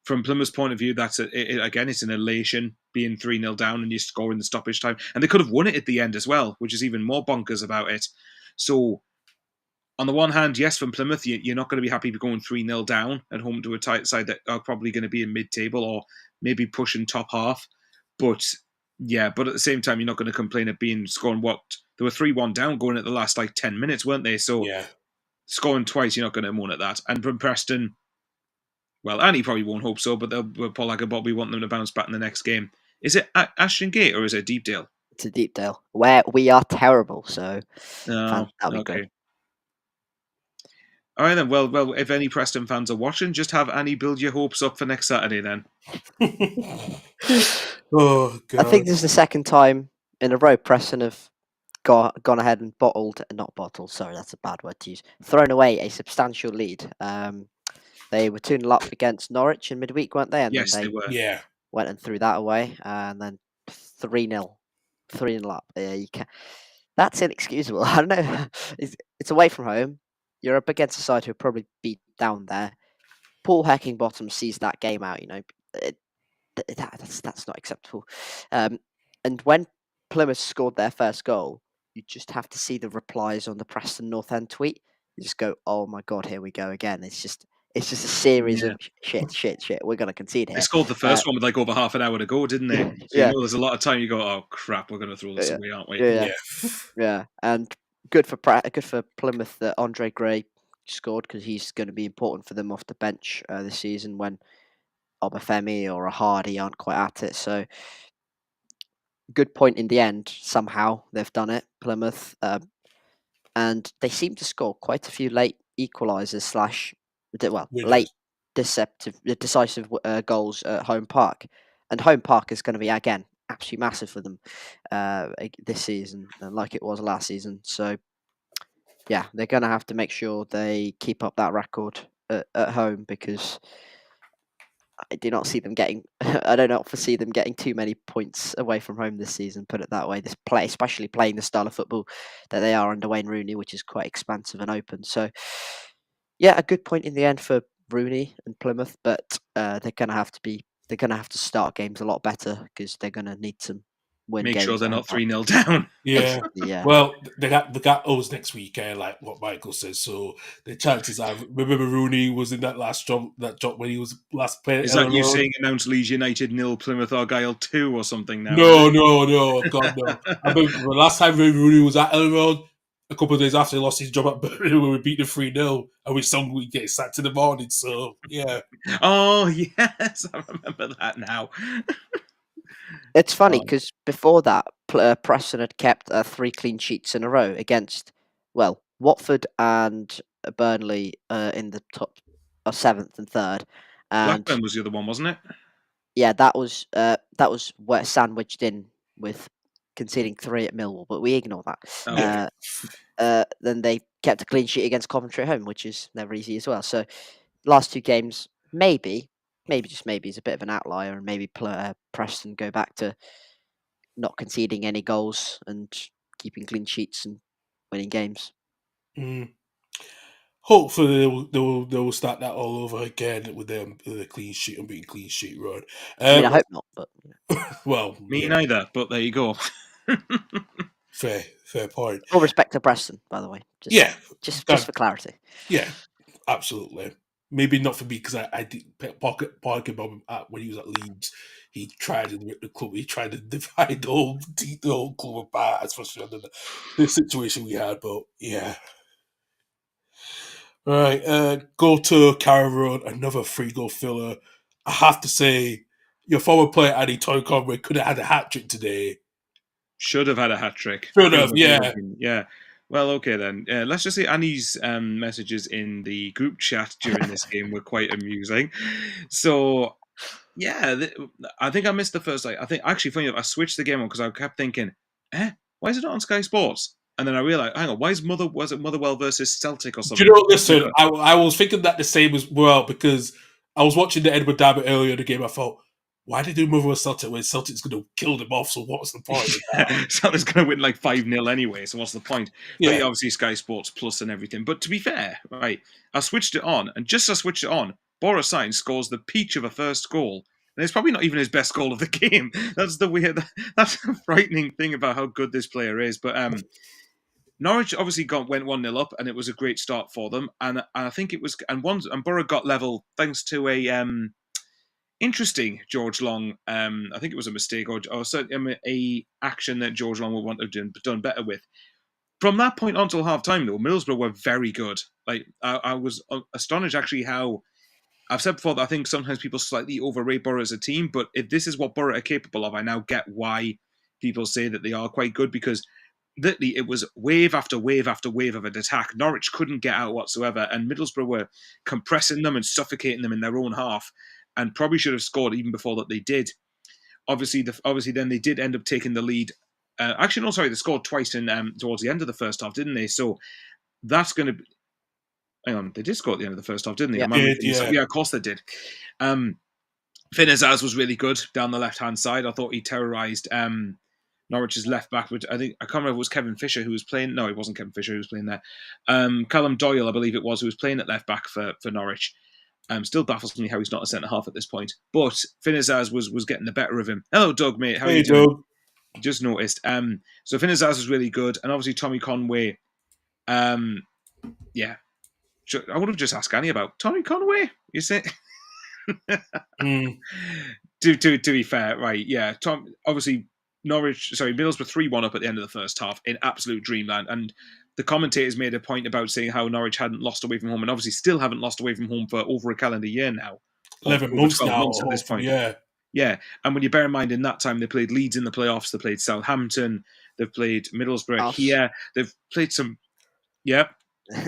From Plymouth's point of view, again, it's an elation being 3-0 down and you score in the stoppage time. And they could have won it at the end as well, which is even more bonkers about it. So, on the one hand, yes, from Plymouth, you're not going to be happy going 3-0 down at home to a tight side that are probably going to be in mid-table or maybe pushing top half. But, at the same time, you're not going to complain at scoring what? They were 3-1 down going at the last 10 minutes, weren't they? So, scoring twice, you're not going to moan at that. And from Preston, well, Annie probably won't hope so, but Paul Heckenbottom, we want them to bounce back in the next game. Is it Ashton Gate or is it Deepdale? It's a Deepdale, where we are terrible, so that'll be good. All right, then. Well, if any Preston fans are watching, just have Annie build your hopes up for next Saturday, then. Oh, God. I think this is the second time in a row Preston have gone ahead and sorry, that's a bad word to use, thrown away a substantial lead. They were 2-0 up against Norwich in midweek, weren't they? And yes, then they were. Yeah. Went and threw that away, and then 3-0 up. You can. That's inexcusable. I don't know. It's away from home. You're up against a side who probably beat down there. Paul Heckingbottom sees that game out. That's not acceptable. And when Plymouth scored their first goal, you just have to see the replies on the Preston North End tweet. You just go, "Oh my God, here we go again." It's just a series of shit. We're going to concede here. They scored the first one with over half an hour to go, didn't they? So there's a lot of time. You go, "Oh crap, we're going to throw this away, aren't we?" Yeah. And good for Plymouth that Andre Gray scored, because he's going to be important for them off the bench this season when Obafemi or a Hardy aren't quite at it. So good point in the end. Somehow they've done it, Plymouth, and they seem to score quite a few late equalisers late decisive goals at Home Park. And Home Park is going to be, again, absolutely massive for them this season, like it was last season. So, yeah, they're going to have to make sure they keep up that record at home, because I do not see them getting. I do not foresee them getting too many points away from home this season. Put it that way. Especially playing the style of football that they are under Wayne Rooney, which is quite expansive and open. So, yeah, a good point in the end for Rooney and Plymouth, but they're going to have to start games a lot better, because they're going to need to win games. Make sure they're not 3-0 down. Yeah. Well, they got us next week, like what Michael says. So the chances are, remember Rooney was in that job when he was last playing. Is that you saying announced Leeds United 0, Plymouth Argyle 2 or something now? No, God no. I remember the last time Rooney was at Ellen Road, a couple of days after he lost his job at Burnley, when we beat the 3-0, and we get sacked in the morning. So yeah. Oh yes, I remember that now. It's funny because before that, Preston had kept 3 clean sheets in a row against, Watford and Burnley in the top 7th and 3rd. And Blackburn was the other one, wasn't it? Yeah, that was where sandwiched in with conceding 3 at Millwall, but we ignore that. Then they kept a clean sheet against Coventry at home, which is never easy as well. So last 2 games, maybe just maybe is a bit of an outlier, and maybe Preston go back to not conceding any goals and keeping clean sheets and winning games. Hopefully they will start that all over again with the clean sheet and beating clean sheet run. I mean, I hope not, but well, me neither. But there you go. Fair point. All respect to Preston, by the way. Just for clarity. Yeah, absolutely. Maybe not for me, because I did Parker Bob when he was at Leeds. He tried to rip the club. He tried to divide the whole club apart, especially under the situation we had. But yeah. Right, go to Carrow Road, another 3-goal filler. I have to say, your former player Andy Toy Conway could have had a hat trick today. Should have had a hat trick. Should have, yeah. Yeah. Well, okay then. Let's just say Annie's messages in the group chat during this game were quite amusing. So, Yeah, I think I missed the first. I think actually, funny enough, I switched the game on because I kept thinking, why is it not on Sky Sports? And then I realized, hang on, why is was it Motherwell versus Celtic or Do something? you know? Listen, I was thinking that the same as well because I was watching the Edward Derby earlier in the game. I thought, why did they move with Celtic when Celtic's going to kill them off? So what's the point? Celtic's going to win like 5-0 anyway, so what's the point? Yeah. But yeah, obviously Sky Sports Plus and everything. But to be fair, right, I switched it on, and just as I switched it on, Boris Sainz scores the peach of a first goal. And it's probably not even his best goal of the game. That's the frightening thing about how good this player is. But Norwich obviously went 1-0 up, and it was a great start for them. And I think it was, and Borough got level thanks to a interesting George Long. I think it was a mistake or certainly a action that George Long would want to have done better with. From that point on till half time, though, Middlesbrough were very good. Like I was astonished actually how. I've said before that I think sometimes people slightly overrate Borough as a team, but if this is what Borough are capable of, I now get why people say that they are quite good, because literally it was wave after wave after wave of an attack. Norwich couldn't get out whatsoever, and Middlesbrough were compressing them and suffocating them in their own half, and probably should have scored even before that they did. Obviously then they did end up taking the lead. Actually, no, sorry, they scored twice in towards the end of the first half, didn't they? So that's going to be. Hang on, they did score at the end of the first half, didn't they? Yeah. Of course they did. Finn Azaz was really good down the left-hand side. I thought he terrorised Norwich's left back, which I can't remember if it was Kevin Fisher who was playing. No, it wasn't Kevin Fisher who was playing there. Callum Doyle, I believe it was, who was playing at left back for Norwich. Still baffles me how he's not a centre-half at this point. But Finn Azaz was getting the better of him. Hello, Doug, mate. How are you doing? Doug. Just noticed. So Finn Azaz was really good. And obviously Tommy Conway, yeah. I would have just asked Annie about Tommy Conway. You say, to be fair, right? Yeah, obviously Middlesbrough 3-1 up at the end of the first half in absolute dreamland, and the commentators made a point about saying how Norwich hadn't lost away from home, and obviously still haven't lost away from home for over a calendar year now. 11 months now. 12 months at this point. Yeah. And when you bear in mind, in that time they played Leeds in the playoffs, they played Southampton, they've played Middlesbrough here, they've played some. Yeah.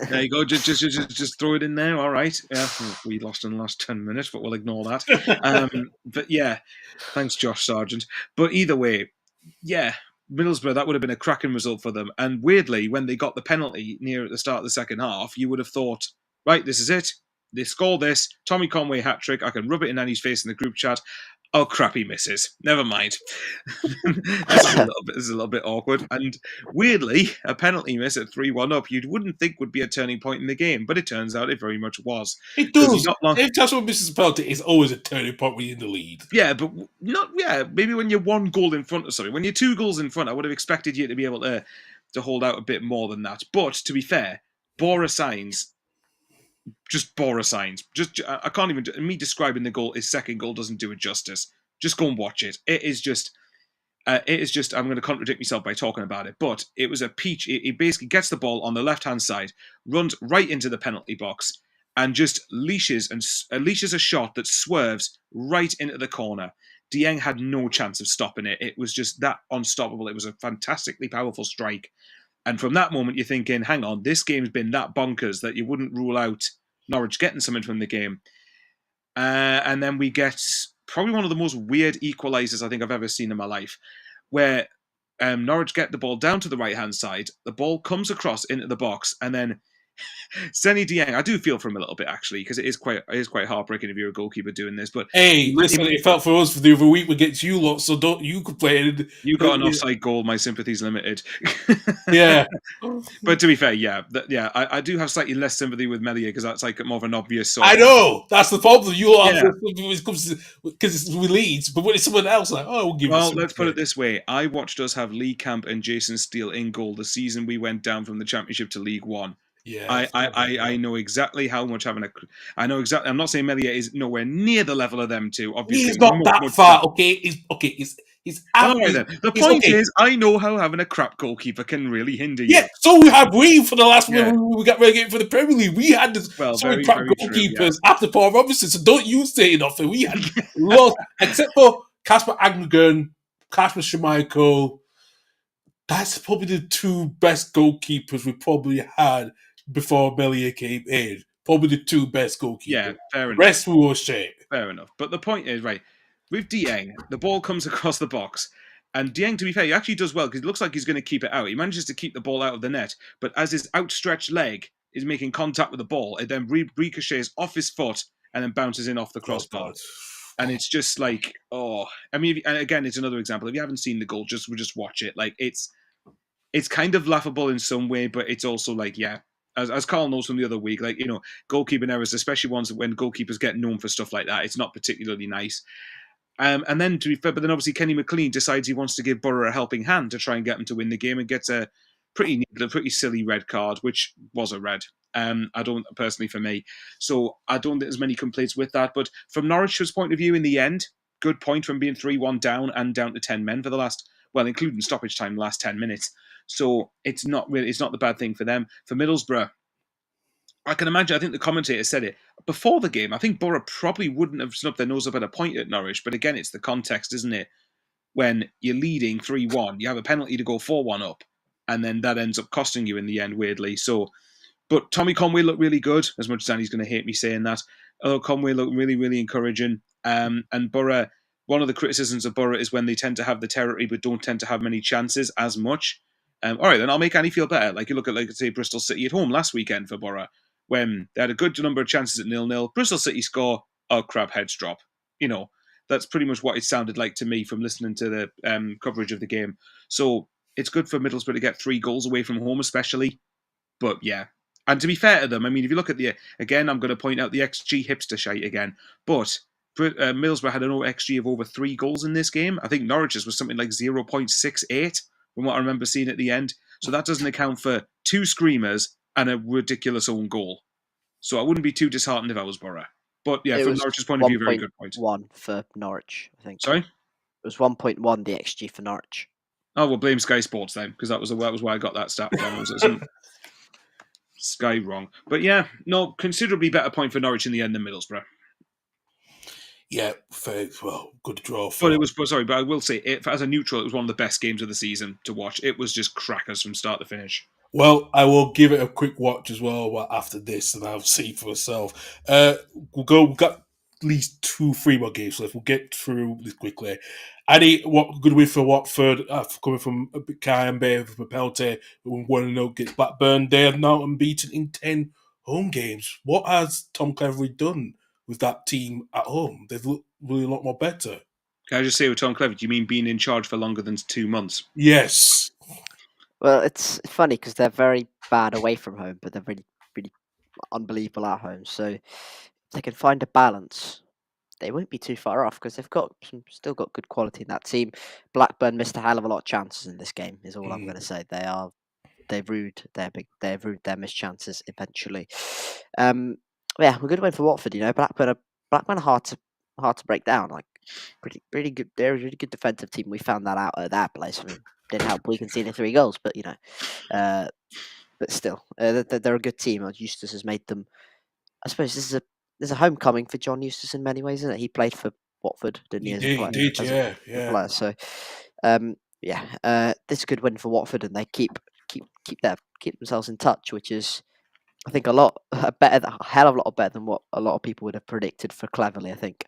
There you go. Just throw it in there. All right. Yeah, we lost in the last 10 minutes, but we'll ignore that. But yeah, thanks, Josh Sargent. But either way, yeah, Middlesbrough, that would have been a cracking result for them. And weirdly, when they got the penalty near at the start of the second half, you would have thought, right, this is it. They score this. Tommy Conway hat trick. I can rub it in Annie's face in the group chat. Oh crap, he misses. Never mind. This is a little bit awkward. And weirdly, a penalty miss at 3-1 up, you wouldn't think would be a turning point in the game, but it turns out it very much was. It does. If Tasman misses a penalty, it's always a turning point when you're in the lead. Yeah, but maybe when you're 1 goal in front or something. When you're 2 goals in front, I would have expected you to be able to hold out a bit more than that. But to be fair, Boris Sainz. I can't even. Me describing the goal, his second goal doesn't do it justice. Just go and watch it. It is just. I'm going to contradict myself by talking about it, but it was a peach. He basically gets the ball on the left-hand side, runs right into the penalty box, and just leashes a shot that swerves right into the corner. Dieng had no chance of stopping it. It was just that unstoppable. It was a fantastically powerful strike. And from that moment, you're thinking, hang on, this game's been that bonkers that you wouldn't rule out Norwich getting something from the game. And then we get probably one of the most weird equalisers I think I've ever seen in my life, where Norwich get the ball down to the right-hand side, the ball comes across into the box, and then Seny Dieng, I do feel for him a little bit, actually, because it is quite heartbreaking if you're a goalkeeper doing this. But hey, listen, it felt for us for the other week against you lot, so don't you complain. You got an offside goal, my sympathy's limited. Yeah. But to be fair, I do have slightly less sympathy with Meslier because that's like more of an obvious sort. I know, that's the problem. You lot because it's with Leeds, but when it's someone else, like, oh, we'll give Well, let's put it this way. I watched us have Lee Camp and Jason Steele in goal the season we went down from the Championship to League One. Yeah, I know exactly how much I know exactly. I'm not saying Meslier is nowhere near the level of them two. Obviously, he's not that far. Okay, he's all right then. The point is, I know how having a crap goalkeeper can really hinder you. Yeah, so we had for the last one we got relegated for the Premier League. We had some crap goalkeepers after Paul Robinson. So don't you say nothing. We had lost, except for Kasper Agnegan, Kasper Schmeichel. That's probably the 2 best goalkeepers we probably had before Meslier came in. Probably the 2 best goalkeepers. Yeah, fair enough. Rest we will share. Fair enough. But the point is, right, with Dieng, the ball comes across the box. And Dieng, to be fair, he actually does well because it looks like he's going to keep it out. He manages to keep the ball out of the net. But as his outstretched leg is making contact with the ball, it then ricochets off his foot and then bounces in off the crossbar. And it's just like, oh, I mean, and again, it's another example. If you haven't seen the goal, just watch it. Like it's kind of laughable in some way, but it's also like, yeah, as Carl knows from the other week, like, you know, goalkeeping errors, especially ones when goalkeepers get known for stuff like that, it's not particularly nice. And then to be fair, but then obviously Kenny McLean decides he wants to give Borough a helping hand to try and get him to win the game, and gets a pretty silly red card, which was a red. I don't personally for me, so I don't think there's many complaints with that. But from Norwich's point of view, in the end, good point from being 3-1 down and down to 10 men for the last, well, including stoppage time, the last 10 minutes. So it's not the bad thing for them. For Middlesbrough, I can imagine, I think the commentator said it before the game. I think Borough probably wouldn't have snubbed their nose up at a point at Norwich. But again, it's the context, isn't it? When you're leading 3-1, you have a penalty to go 4-1 up. And then that ends up costing you in the end, weirdly. So, but Tommy Conway looked really good, as much as Danny's going to hate me saying that. Although Conway looked really, really encouraging. And Borough, one of the criticisms of Borough is when they tend to have the territory but don't tend to have many chances as much. All right, then I'll make Annie feel better. Like you look at, like, say, Bristol City at home last weekend for Borough, when they had a good number of chances at 0-0. Bristol City score, oh crap, heads drop. You know, that's pretty much what it sounded like to me from listening to the coverage of the game. So it's good for Middlesbrough to get 3 goals away from home, especially. But yeah, and to be fair to them, I mean, if you look at again, I'm going to point out the XG hipster shite again, but Middlesbrough had an XG of over 3 goals in this game. I think Norwich's was something like 0.68 from what I remember seeing at the end. So that doesn't account for 2 screamers and a ridiculous own goal. So I wouldn't be too disheartened if I was Borough. But yeah, from Norwich's point of view, very good point. 1 for Norwich, I think. Sorry? It was 1.1 the XG for Norwich. Oh, well, blame Sky Sports then, because that was why I got that stat from. Was some Sky wrong. But yeah, no, considerably better point for Norwich in the end than Middlesbrough. Yeah, fair. Well, good draw. But it was, but I will say, as a neutral, it was one of the best games of the season to watch. It was just crackers from start to finish. Well, I will give it a quick watch as well after this, and I'll see for myself. We've got at least 2-3 more games left. We'll get through this quickly. Annie, what good win for Watford coming from Kayambe with a penalty. 1-0 gets Blackburn. They are now unbeaten in 10 home games. What has Tom Cleverley done with that team at home? They've looked really a lot more better. Can I just say with Tom Cleverley, do you mean being in charge for longer than 2 months? Yes. Well, it's funny because they're very bad away from home, but they're really, really unbelievable at home. So if they can find a balance, they won't be too far off because they've still got good quality in that team. Blackburn missed a hell of a lot of chances in this game. Is all I'm going to say. They've rued their missed chances eventually. Yeah, we're going to win for Watford. You know, Blackburn are hard to break down. Like pretty good. They're a really good defensive team. We found that out at that place. I mean, didn't help we conceded 3 goals, but you know, but still, they're a good team. Eustace has made them. I suppose there's a homecoming for John Eustace in many ways, isn't it? He played for Watford, didn't he? He did, yeah. Player. So, this is a good win for Watford, and they keep themselves in touch, which is, I think, a hell of a lot better than what a lot of people would have predicted for Cleverley. I think.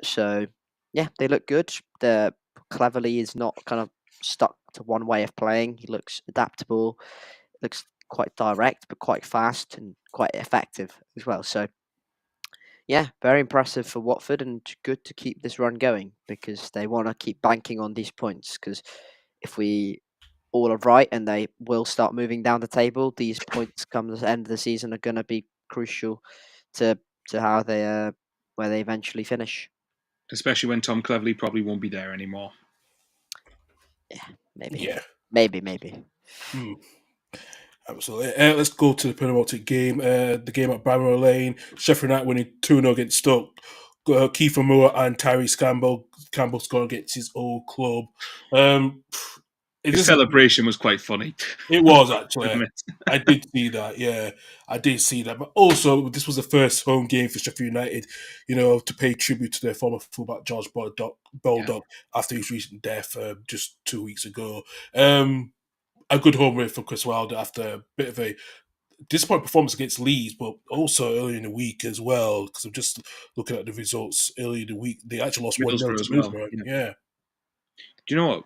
So, yeah, they look good. The Cleverley is not kind of stuck to one way of playing. He looks adaptable. Looks quite direct, but quite fast and quite effective as well. So, yeah, very impressive for Watford, and good to keep this run going because they want to keep banking on these points. Because if we all are right and they will start moving down the table, these points come to the end of the season are going to be crucial to how they where they eventually finish. Especially when Tom Cleverley probably won't be there anymore. Yeah, maybe. Yeah. Maybe. Absolutely. Let's go to the penalty game. The game at Bramwell Lane. Sheffield United winning 2-0 against Stoke. Kiefer Moore and Tyrese Campbell scoring against his old club. The celebration was quite funny. It was, actually. I did see that, yeah. I did see that. But also, this was the first home game for Sheffield United, you know, to pay tribute to their former fullback, George Baldock, after his recent death just 2 weeks ago. A good home win for Chris Wilder after a bit of a disappointing performance against Leeds, but also early in the week as well. Because I'm just looking at the results early in the week. They actually lost 1-0 Middlesbrough to as well. Middlesbrough. Yeah. Yeah. Do you know what,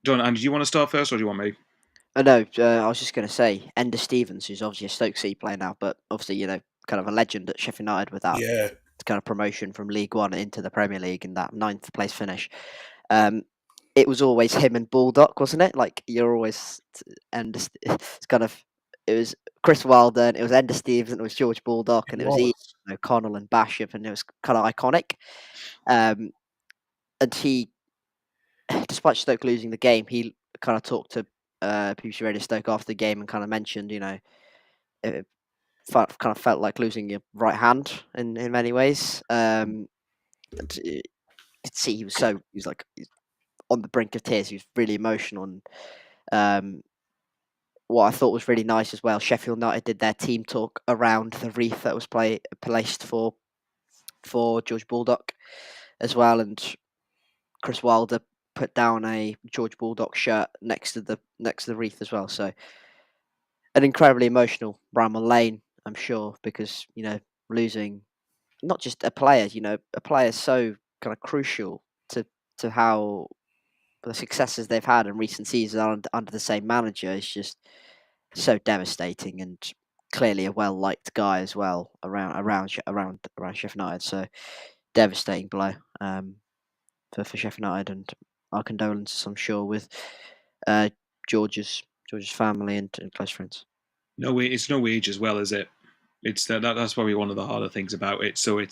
John? And do you want to start first, or do you want me? No, I was just going to say, Ender Stevens, who's obviously a Stoke City player now, but obviously, kind of a legend at Sheffield United with that Yeah. kind of promotion from League One into the Premier League and that ninth place finish. It was always him and Baldock, wasn't it? Like, you're always it's kind of, it was Chris Wilder, and it was Ender Stevens, and it was George Baldock, and it was Ian O'Connell and Basham, and it was kind of iconic. And he, despite Stoke losing the game, he kind of talked to BBC Radio Stoke after the game and kind of mentioned, it kind of felt like losing your right hand in many ways. And you could see he was like on the brink of tears. He was really emotional. And what I thought was really nice as well, Sheffield United did their team talk around the wreath that was placed for George Baldock as well, and Chris Wilder put down a George Baldock shirt next to the wreath as well. So an incredibly emotional Bramall Lane, I'm sure, because losing not just a player, a player so kind of crucial to how the successes they've had in recent seasons under the same manager is just so devastating, and clearly a well liked guy as well around Sheffield United. So devastating blow for Sheffield United, and our condolences, I'm sure, with George's family and close friends. No, it's no age as well, is it? It's that's probably one of the harder things about it. So I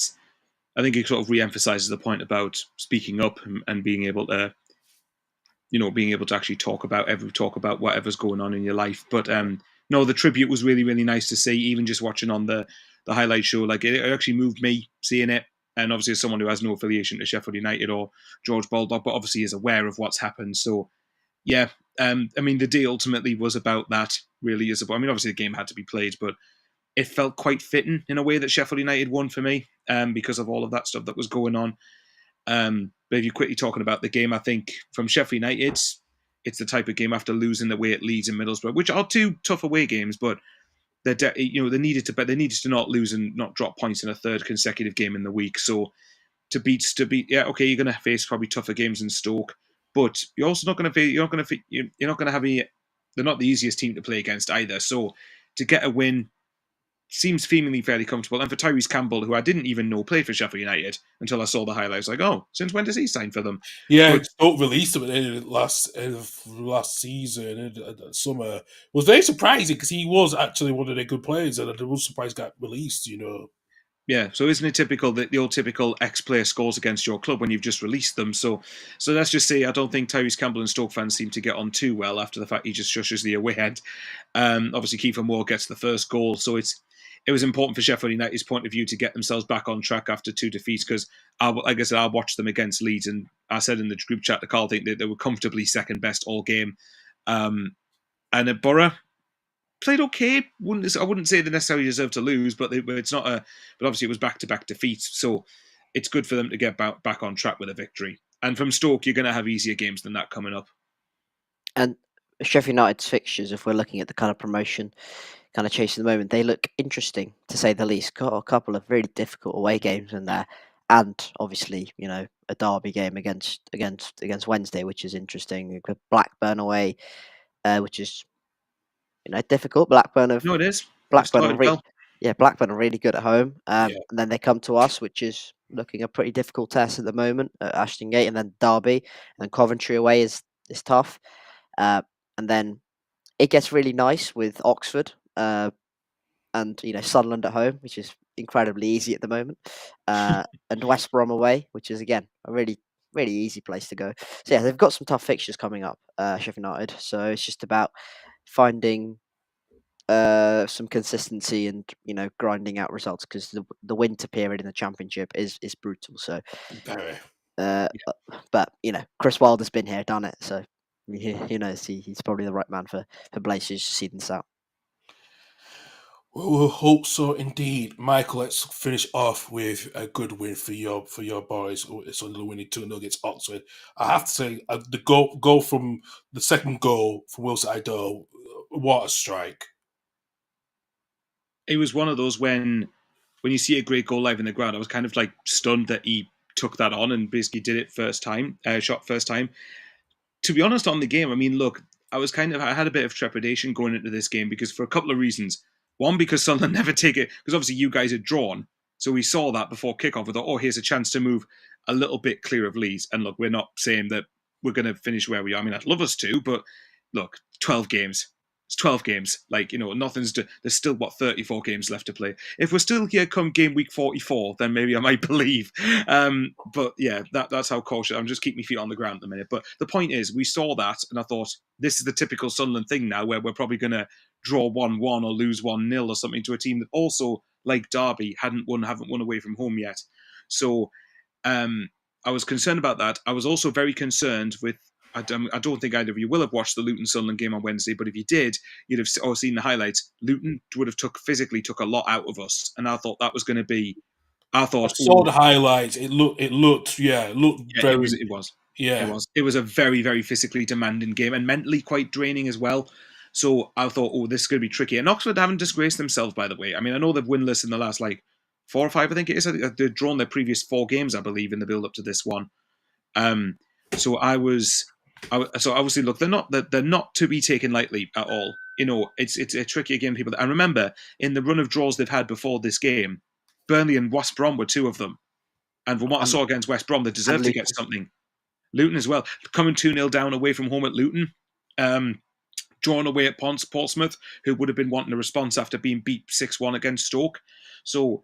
think it sort of re-emphasizes the point about speaking up and being able to, being able to actually talk about whatever's going on in your life. But no, the tribute was really, really nice to see. Even just watching on the highlight show, like it actually moved me seeing it. And obviously, as someone who has no affiliation to Sheffield United or George Baldock, but obviously is aware of what's happened. So yeah, I mean, the day ultimately was about that. Really, is about. I mean, obviously the game had to be played, but it felt quite fitting in a way that Sheffield United won for me, because of all of that stuff that was going on. But if you're quickly talking about the game, I think from Sheffield United, it's the type of game after losing the way it Leeds and Middlesbrough, which are two tough away games, but they needed to not lose and not drop points in a third consecutive game in the week. So to beat, yeah, okay, you're going to face probably tougher games in Stoke, but you're also not going to face, you're not going to have they're not the easiest team to play against either. So to get a win seems seemingly fairly comfortable. And for Tyrese Campbell, who I didn't even know played for Sheffield United until I saw the highlights, like, oh, since when does he sign for them? Yeah, But Stoke released him at the end of last season, summer. Was very surprising because he was actually one of their good players, and I was surprised he got released. yeah, so isn't it typical that the old typical ex-player scores against your club when you've just released them? So let's just say I don't think Tyrese Campbell and Stoke fans seem to get on too well after the fact he just shushes the away end. Obviously, Kiefer Moore gets the first goal, so it was important for Sheffield United's point of view to get themselves back on track after two defeats, because, like I said, I watched them against Leeds, and I said in the group chat to Carl, I think that they were comfortably second best all game. And at Borough, played okay. I wouldn't say they necessarily deserve to lose, but it's not a. But obviously, it was back-to-back defeats, so it's good for them to get back on track with a victory. And from Stoke, you're going to have easier games than that coming up. And Sheffield United's fixtures, if we're looking at the kind of promotion kind of chase at the moment, they look interesting to say the least. Got a couple of really difficult away games in there, and obviously, a derby game against Wednesday, which is interesting. You've got Blackburn away, which is difficult. Blackburn No, it is. They've Blackburn are started well. Blackburn are really good at home. Yeah. And then they come to us, which is looking a pretty difficult test at the moment at Ashton Gate, and then Derby, and then Coventry away is tough. And then it gets really nice with Oxford, and Sunderland at home, which is incredibly easy at the moment, and West Brom away, which is again a really really easy place to go. So yeah, they've got some tough fixtures coming up, Sheffield United. So it's just about finding some consistency and grinding out results, because the winter period in the Championship is brutal. So, Very. but Chris Wilder's been here, done it. So he's probably the right man for Blazers to see this out. We'll hope so indeed. Michael, let's finish off with a good win for your boys. It's on the winning 2-0 against Oxford. I have to say, the goal from the second goal from Wilson Idol, what a strike. it was one of those when you see a great goal live in the ground, I was kind of like stunned that he took that on and basically did it shot first time. To be honest, on the game, I mean, look, I had a bit of trepidation going into this game because for a couple of reasons. One, because Sunderland never take it, because obviously you guys had drawn, so we saw that before kickoff. We thought, oh, here's a chance to move a little bit clear of Leeds. And look, we're not saying that we're going to finish where we are. I mean, I'd love us to, but look, 12 games. It's 12 games. Like, there's still, 34 games left to play. If we're still here come game week 44, then maybe I might believe. But yeah, that's how cautious. I'm just keeping my feet on the ground at the minute. But the point is, we saw that, and I thought, this is the typical Sunderland thing now, where we're probably going to draw 1-1 or lose 1-0 or something to a team that also, like Derby, haven't won away from home yet. So I was concerned about that. I was also very concerned with, I don't think either of you will have watched the Luton-Sunderland game on Wednesday, but if you did, you'd have seen the highlights. Luton would have physically took a lot out of us, and I thought that was going to be. I saw the highlights. It looked very. It was a very, very physically demanding game and mentally quite draining as well. So I thought, this is going to be tricky. And Oxford haven't disgraced themselves, by the way. I mean, I know they've winless in the last 4 or 5, I think it is. They've drawn their previous 4 games, I believe, in the build up to this one. So obviously, look, they're not to be taken lightly at all. It's a tricky game, people. And remember, in the run of draws they've had before this game, Burnley and West Brom were 2 of them. And from what I saw against West Brom, they deserved to get something. Luton as well, coming 2-0 down away from home at Luton, drawn away at Portsmouth, who would have been wanting a response after being beat 6-1 against Stoke. So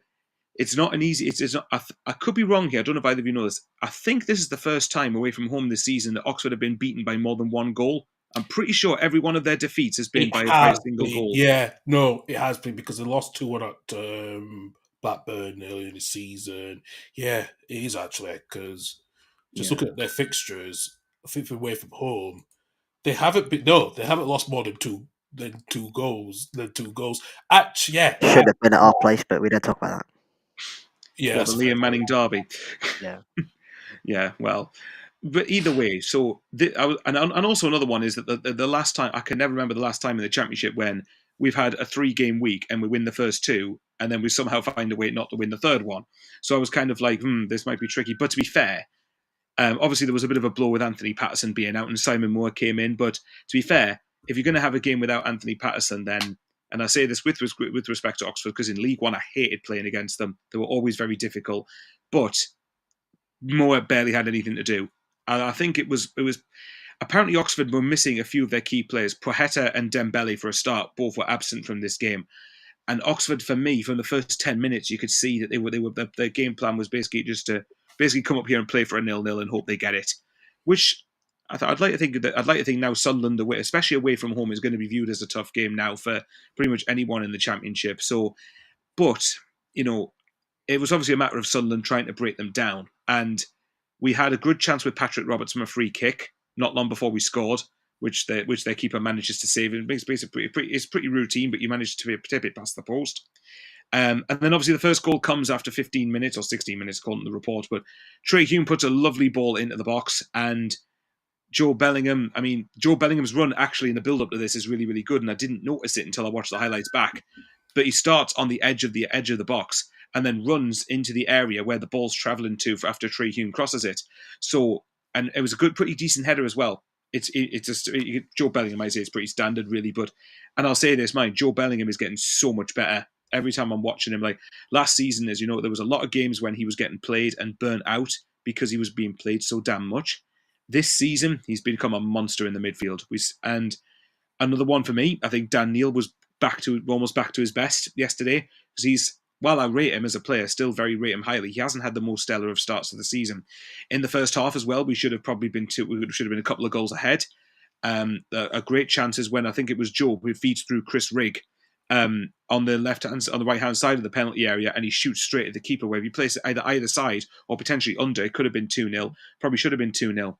it's not an easy. It's not. I could be wrong here. I don't know if either of you know this. I think this is the first time away from home this season that Oxford have been beaten by more than 1 goal. I'm pretty sure every one of their defeats has been by a single goal. Yeah, no, it has been because they lost 2-1 at Blackburn earlier in the season. Yeah, it is actually because looking at their fixtures, I think away from home, they haven't lost more than two goals. Actually, yeah, should have been at our place, but we don't talk about that. Yeah, the Liam Manning derby. Yeah, yeah. Well, but either way, so and also another one is that the last time I can never remember the last time in the Championship when we've had a 3-game week and we win the first 2, and then we somehow find a way not to win the third one. So I was kind of like, this might be tricky. But to be fair, obviously there was a bit of a blow with Anthony Patterson being out and Simon Moore came in. But to be fair, if you're going to have a game without Anthony Patterson, then, and I say this with respect to Oxford, because in League One I hated playing against them. They were always very difficult. But Moore barely had anything to do. And I think it was apparently Oxford were missing a few of their key players. Projeta and Dembele, for a start, both were absent from this game. And Oxford, for me, from the first 10 minutes, you could see that their game plan was basically just to come up here and play for a 0-0 and hope they get it. Which I'd like to think now Sunderland away, especially away from home, is going to be viewed as a tough game now for pretty much anyone in the Championship. So, but it was obviously a matter of Sunderland trying to break them down, and we had a good chance with Patrick Roberts from a free kick not long before we scored, which their keeper manages to save. It's pretty routine, but you managed to tip it past the post. And then obviously the first goal comes after 15 minutes or 16 minutes, according to the report. But Trey Hume puts a lovely ball into the box, and Joe Bellingham's run actually in the build-up to this is really, really good, and I didn't notice it until I watched the highlights back. But he starts on the edge of the box and then runs into the area where the ball's travelling to after Trey Hume crosses it. So, and it was a pretty decent header as well. It's just Joe Bellingham, I say, it's pretty standard, really. But, and I'll say this, Joe Bellingham is getting so much better every time I'm watching him. Like last season, as you know, there was a lot of games when he was getting played and burnt out because he was being played so damn much. This season, he's become a monster in the midfield. And another one for me, I think Dan Neil was almost back to his best yesterday, because while I rate him as a player, still rate him highly, he hasn't had the most stellar of starts of the season. In the first half as well, we should have been a couple of goals ahead. A great chance is when I think it was Joe who feeds through Chris Rigg on the right hand side of the penalty area, and he shoots straight at the keeper. Where if you place it either side or potentially under, it could have been 2-0. Probably should have been 2-0.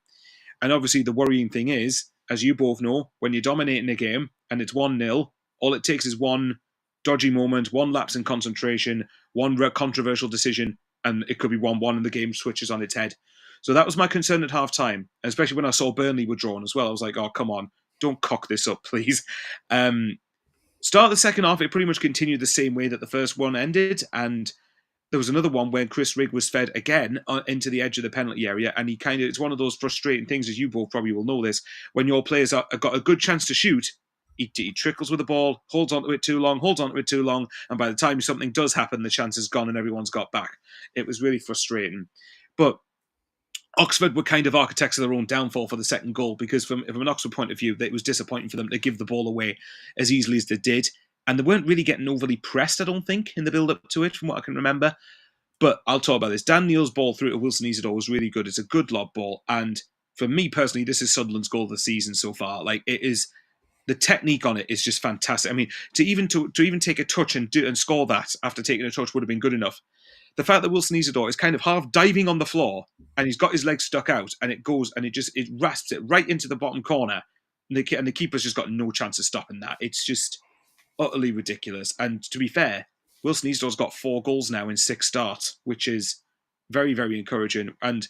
And obviously the worrying thing is, as you both know, when you're dominating a game and it's 1-0, all it takes is one dodgy moment, one lapse in concentration, one controversial decision, and it could be 1-1 and the game switches on its head. So that was my concern at half-time, especially when I saw Burnley were drawn as well. I was like, oh, come on, don't cock this up, please. Start of the second half, it pretty much continued the same way that the first one ended, and there was another one where Chris Rigg was fed again into the edge of the penalty area, and it's one of those frustrating things, as you both probably will know this, when your players have got a good chance to shoot, he trickles with the ball, holds onto it too long, and by the time something does happen, the chance is gone and everyone's got back. It was really frustrating. But Oxford were kind of architects of their own downfall for the second goal, because from an Oxford point of view, it was disappointing for them to give the ball away as easily as they did. And they weren't really getting overly pressed, I don't think, in the build-up to it, from what I can remember. But I'll talk about this. Dan Neal's ball through to Wilson Isidore was really good. It's a good lob ball. And for me personally, this is Sunderland's goal of the season so far. Like, it is, the technique on it is just fantastic. I mean, to even take a touch and score that after taking a touch would have been good enough. The fact that Wilson Isidore is kind of half diving on the floor and he's got his legs stuck out and it goes and it rasps it right into the bottom corner, and the keeper's just got no chance of stopping that. It's just utterly ridiculous. And to be fair, Wilson Isidore's got 4 goals now in 6 starts, which is very, very encouraging. And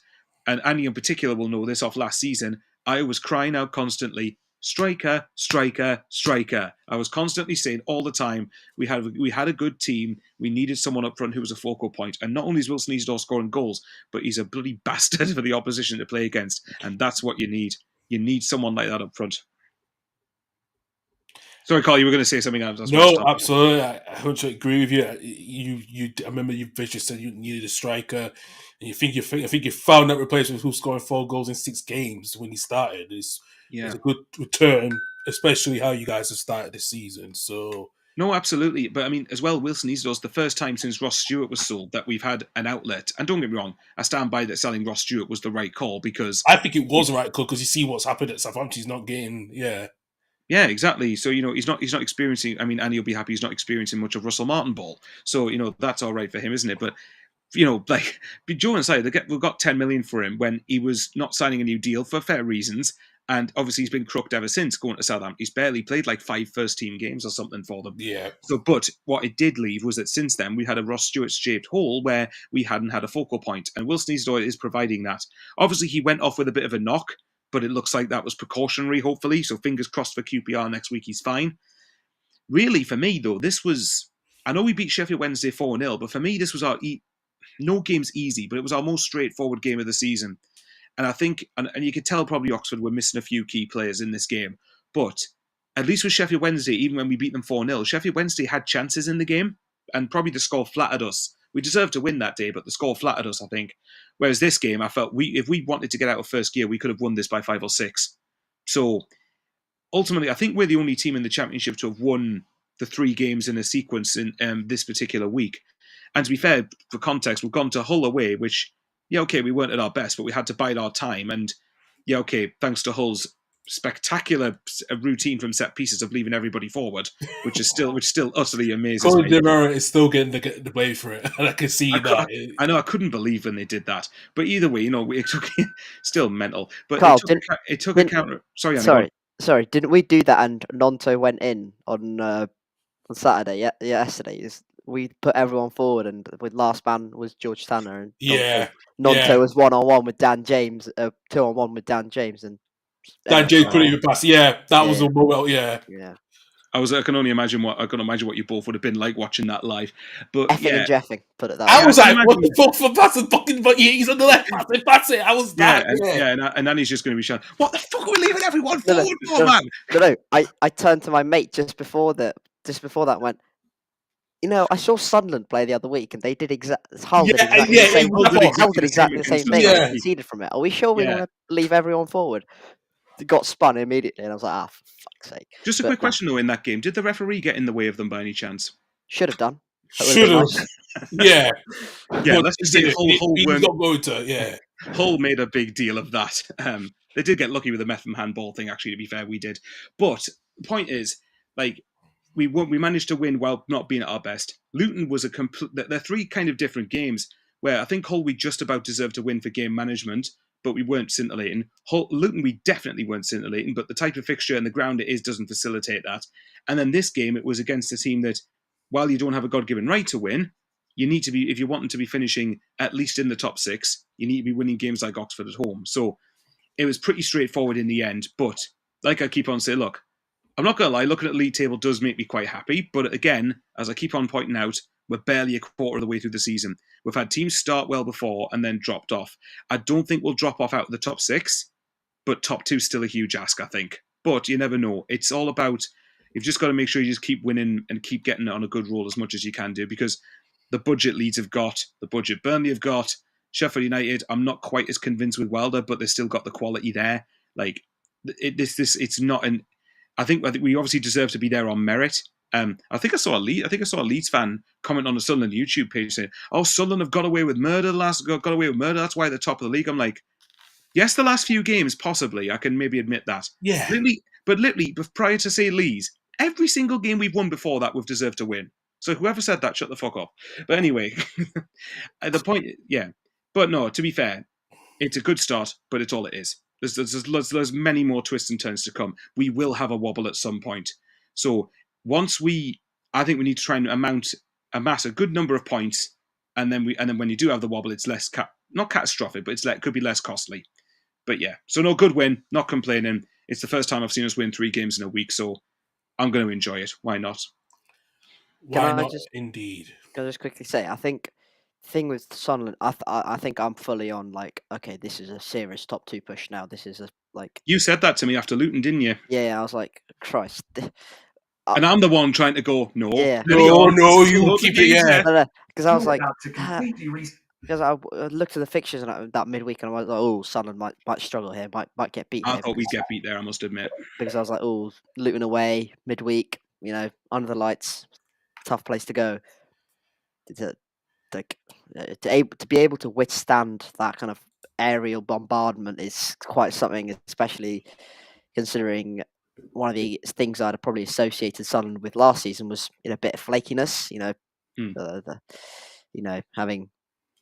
Annie in particular will know this off last season. I was crying out constantly, striker, striker, striker. I was constantly saying all the time, we had a good team. We needed someone up front who was a focal point. And not only is Wilson Isidore scoring goals, but he's a bloody bastard for the opposition to play against. And that's what you need. You need someone like that up front. Sorry, Carl, you were going to say something else. No, absolutely. I 100% agree with you. I remember you basically said you needed a striker, and I think you found that replacement who's scoring 4 goals in 6 games when he started. It's a good return, especially how you guys have started this season. So no, absolutely. But I mean, as well, Wilson Isidore's the first time since Ross Stewart was sold that we've had an outlet. And don't get me wrong, I stand by that selling Ross Stewart was the right call, because I think it was the right call, because you see what's happened at Southampton. He's not getting Yeah, exactly. So, he's not experiencing, I mean, Annie will be happy he's not experiencing much of Russell Martin ball. So, that's all right for him, isn't it? But, like, Joe and I, we've got 10 million for him when he was not signing a new deal for fair reasons. And obviously he's been crooked ever since going to Southampton. He's barely played like 5 first-team games or something for them. Yeah. So, but what it did leave was that since then we had a Ross Stewart-shaped hole where we hadn't had a focal point. And Wilson Isidore is providing that. Obviously he went off with a bit of a knock, but it looks like that was precautionary, hopefully. So fingers crossed for QPR next week, he's fine. Really, for me, though, this was... I know we beat Sheffield Wednesday 4-0, but for me, this was our... No game's easy, but it was our most straightforward game of the season. And I think... And you could tell probably Oxford were missing a few key players in this game. But at least with Sheffield Wednesday, even when we beat them 4-0, Sheffield Wednesday had chances in the game, and probably the score flattered us. We deserved to win that day, but the score flattered us, I think. Whereas this game, I felt if we wanted to get out of first gear, we could have won this by 5 or 6. So ultimately, I think we're the only team in the Championship to have won the 3 games in a sequence in this particular week. And to be fair, for context, we've gone to Hull away, which, yeah, okay, we weren't at our best, but we had to bide our time. And, yeah, okay, thanks to Hull's spectacular routine from set pieces of leaving everybody forward, which is still utterly amazing. Colin Demara is still getting the blame for it, and I can see that. I know, I couldn't believe when they did that, but either way, it took still mental. But Carl, it took a counter. Sorry, didn't we do that? And Nonto went in on Saturday. Yesterday. We put everyone forward, and with last man was George Tanner, and Nonto was 1-on-1 with Dan James, 2-on-1 with Dan James, and Dan James couldn't even pass. Yeah, that was a well. Yeah. I can only imagine what you both would have been like watching that live. But effing and jeffing, put it that way. I was like, what the fuck for passing fucking? But he's on the left. Pass it. I was that. And then he's just going to be shouting, "What the fuck are we leaving everyone forward for, man?" No. I turned to my mate just before that. And went, I saw Sunderland play the other week, and they did exactly the same thing. They conceded from it. Are we sure we want to leave everyone forward? It got spun immediately, and I was like, for fuck's sake. Just a quick question, though, in that game. Did the referee get in the way of them by any chance? Should have done. Should have. Yeah. Yeah, let's just say Hull made a big deal of that. They did get lucky with the Metham handball thing, actually, to be fair, we did. But the point is, like, we managed to win while not being at our best. Luton was they're 3 kind of different games, where I think Hull we just about deserved to win for game management, but we weren't scintillating. Luton, we definitely weren't scintillating, but the type of fixture and the ground it is doesn't facilitate that. And then this game, it was against a team that, while you don't have a God-given right to win, you need to be, if you want them to be finishing at least in the top 6, you need to be winning games like Oxford at home. So it was pretty straightforward in the end. But like I keep on saying, look, I'm not going to lie, looking at the league table does make me quite happy. But again, as I keep on pointing out, we're barely a quarter of the way through the season. We've had teams start well before and then dropped off. I don't think we'll drop off out of the top 6, but top 2 is still a huge ask, I think. But you never know. It's all about, you've just got to make sure you just keep winning and keep getting on a good roll as much as you can do, because the budget Leeds have got, the budget Burnley have got, Sheffield United, I'm not quite as convinced with Wilder, but they've still got the quality there. Like, it's not an... I think we obviously deserve to be there on merit. I think I saw a Leeds fan comment on the Sunderland YouTube page saying, "Oh, Sunderland have got away with murder got away with murder. That's why they're top of the league." I'm like, yes, the last few games possibly. I can maybe admit that. Yeah. Literally, prior to say Leeds, every single game we've won before that we've deserved to win. So whoever said that, shut the fuck up. But anyway, the point, yeah. But no, to be fair, it's a good start, but it's all it is. There's many more twists and turns to come. We will have a wobble at some point. So I think we need to try and amass a good number of points, and then when you do have the wobble, it's less not catastrophic, but it could be less costly. But yeah, so no, good win, not complaining. It's the first time I've seen us win 3 games in a week, so I'm going to enjoy it. Why not? Why not? Indeed. Can I just quickly say, I think the thing with Sunderland, I think I'm fully on, like, okay, this is a serious top 2 push now. This is a, like... You said that to me after Luton, didn't you? Yeah, I was like, Christ. And I'm the one trying to go, no. Yeah. No, you keep it, yeah. Because I was like... Because I looked at the fixtures and that midweek, and I was like, "Oh, Sunderland might struggle here, might get beat." I thought we'd get beat there, I must admit. Because I was like, "Oh, Luton away midweek, under the lights, tough place to go." To be able to withstand that kind of aerial bombardment is quite something, especially considering one of the things I'd have probably associated Sunderland with last season was a bit of flakiness.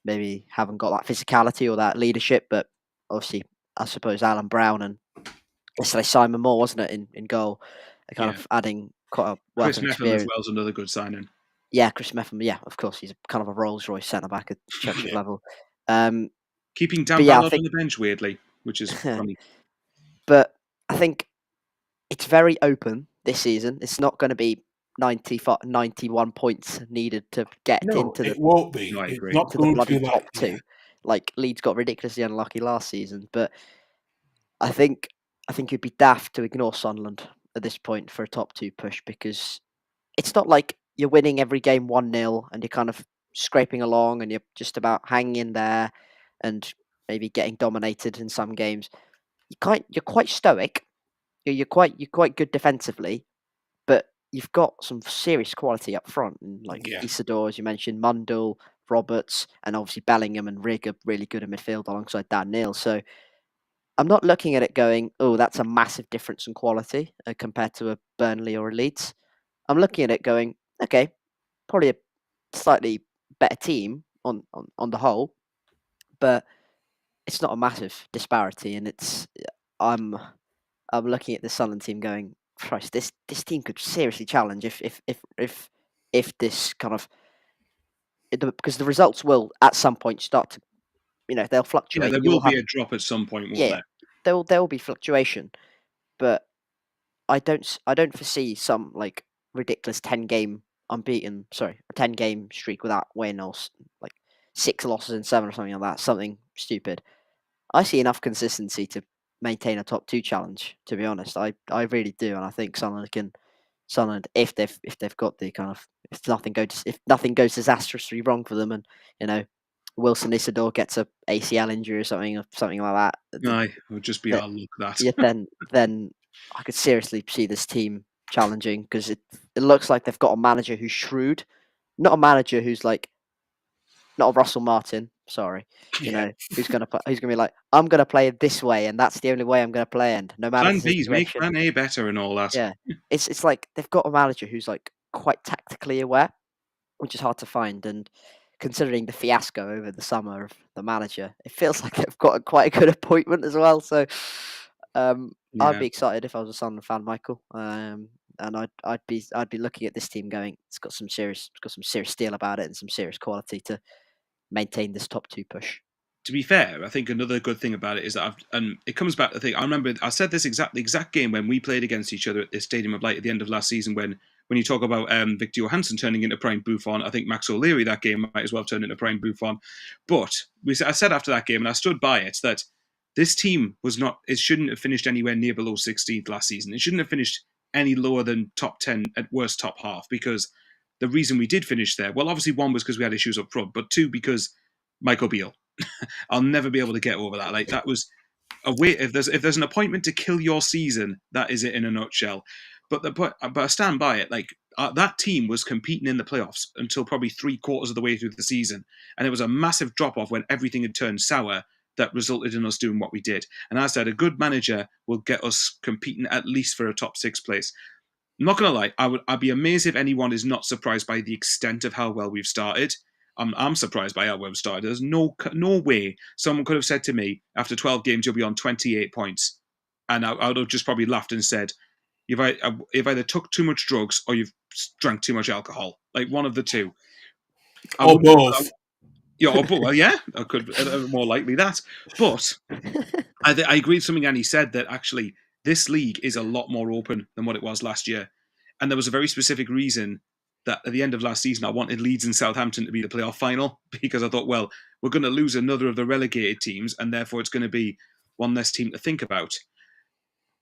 Maybe haven't got that physicality or that leadership, but obviously, I suppose Alan Brown and yesterday Simon Moore, wasn't it, in goal, kind of adding quite a wealth of experience. Chris Meffam as well is another good signing. Yeah, Chris Meffam. Yeah, of course, he's kind of a Rolls Royce centre back at Championship level. Keeping Dan Ballard on the bench weirdly, which is funny. But I think it's very open this season. It's not going to be 91 points needed to get into the... it won't be. No, it's not to going the bloody to be top 2. Like, Leeds got ridiculously unlucky last season, but I think you'd be daft to ignore Sunderland at this point for a top 2 push, because it's not like you're winning every game 1-0 and you're kind of scraping along and you're just about hanging in there and maybe getting dominated in some games. You're quite stoic. You're quite good defensively, but you've got some serious quality up front, and Isidore, as you mentioned, Mundell, Roberts, and obviously Bellingham and Rigg are really good in midfield alongside Dan Neil. So I'm not looking at it going, "Oh, that's a massive difference in quality compared to a Burnley or a Leeds." I'm looking at it going, "Okay, probably a slightly better team on the whole, but it's not a massive disparity." And I'm looking at the Sunderland team going, Christ, this team could seriously challenge if this kind of, because the results will at some point start to, they'll fluctuate. Yeah, there will be a drop at some point, won't there? There will be fluctuation, but I don't foresee some like ridiculous 10-game streak without win, or like 6 losses in 7 or something like that, something stupid. I see enough consistency to maintain a top 2 challenge, to be honest. I really do, and I think Sunderland, if they've got the kind of, if nothing goes disastrously wrong for them, and Wilson Isidore gets a ACL injury or something like that. No, it would just be our luck, that. Yeah, then I could seriously see this team challenging, because it looks like they've got a manager who's shrewd, not a manager who's like, not a Russell Martin, sorry, who's gonna be like, I'm gonna play it this way, and that's the only way I'm gonna play, and no matter Plan B's make Plan A better and all that. Yeah, it's like they've got a manager who's like quite tactically aware, which is hard to find, and considering the fiasco over the summer of the manager, it feels like they've got quite a good appointment as well. So I'd be excited if I was a Sunderland fan, Michael. And I'd be looking at this team going, it's got some serious steel about it and some serious quality to maintain this top 2 push. to be fair, I think another good thing about it is that it comes back to the thing. I remember I said this exact game when we played against each other at this Stadium of Light at the end of last season when you talk about Victor Johansson turning into prime Buffon, I think Max O'Leary that game might as well turn into prime Buffon. But I said after that game, and I stood by it, that this team it shouldn't have finished anywhere near below 16th last season. It shouldn't have finished any lower than top 10, at worst top half, because the reason we did finish there, well, obviously one was because we had issues up front, but two, because Michael Beale. I'll never be able to get over that. Like, that was a way. If there's an appointment to kill your season, that is it in a nutshell. But I stand by it. Like, that team was competing in the playoffs until probably 3/4 of the way through the season, and it was a massive drop off when everything had turned sour that resulted in us doing what we did. And as I said, a good manager will get us competing at least for a top 6 place. I'm not going to lie, I'd be amazed if anyone is not surprised by the extent of how well we've started. I'm surprised by how well we've started. There's no way someone could have said to me, after 12 games, you'll be on 28 points. And I would have just probably laughed and said, you've either took too much drugs or you've drank too much alcohol. Like, one of the two. Or both. Well, yeah, I could more likely that. But I agree with something Annie said, that actually this league is a lot more open than what it was last year. And there was a very specific reason that at the end of last season, I wanted Leeds and Southampton to be the playoff final, because I thought, well, we're going to lose another of the relegated teams, and therefore it's going to be one less team to think about.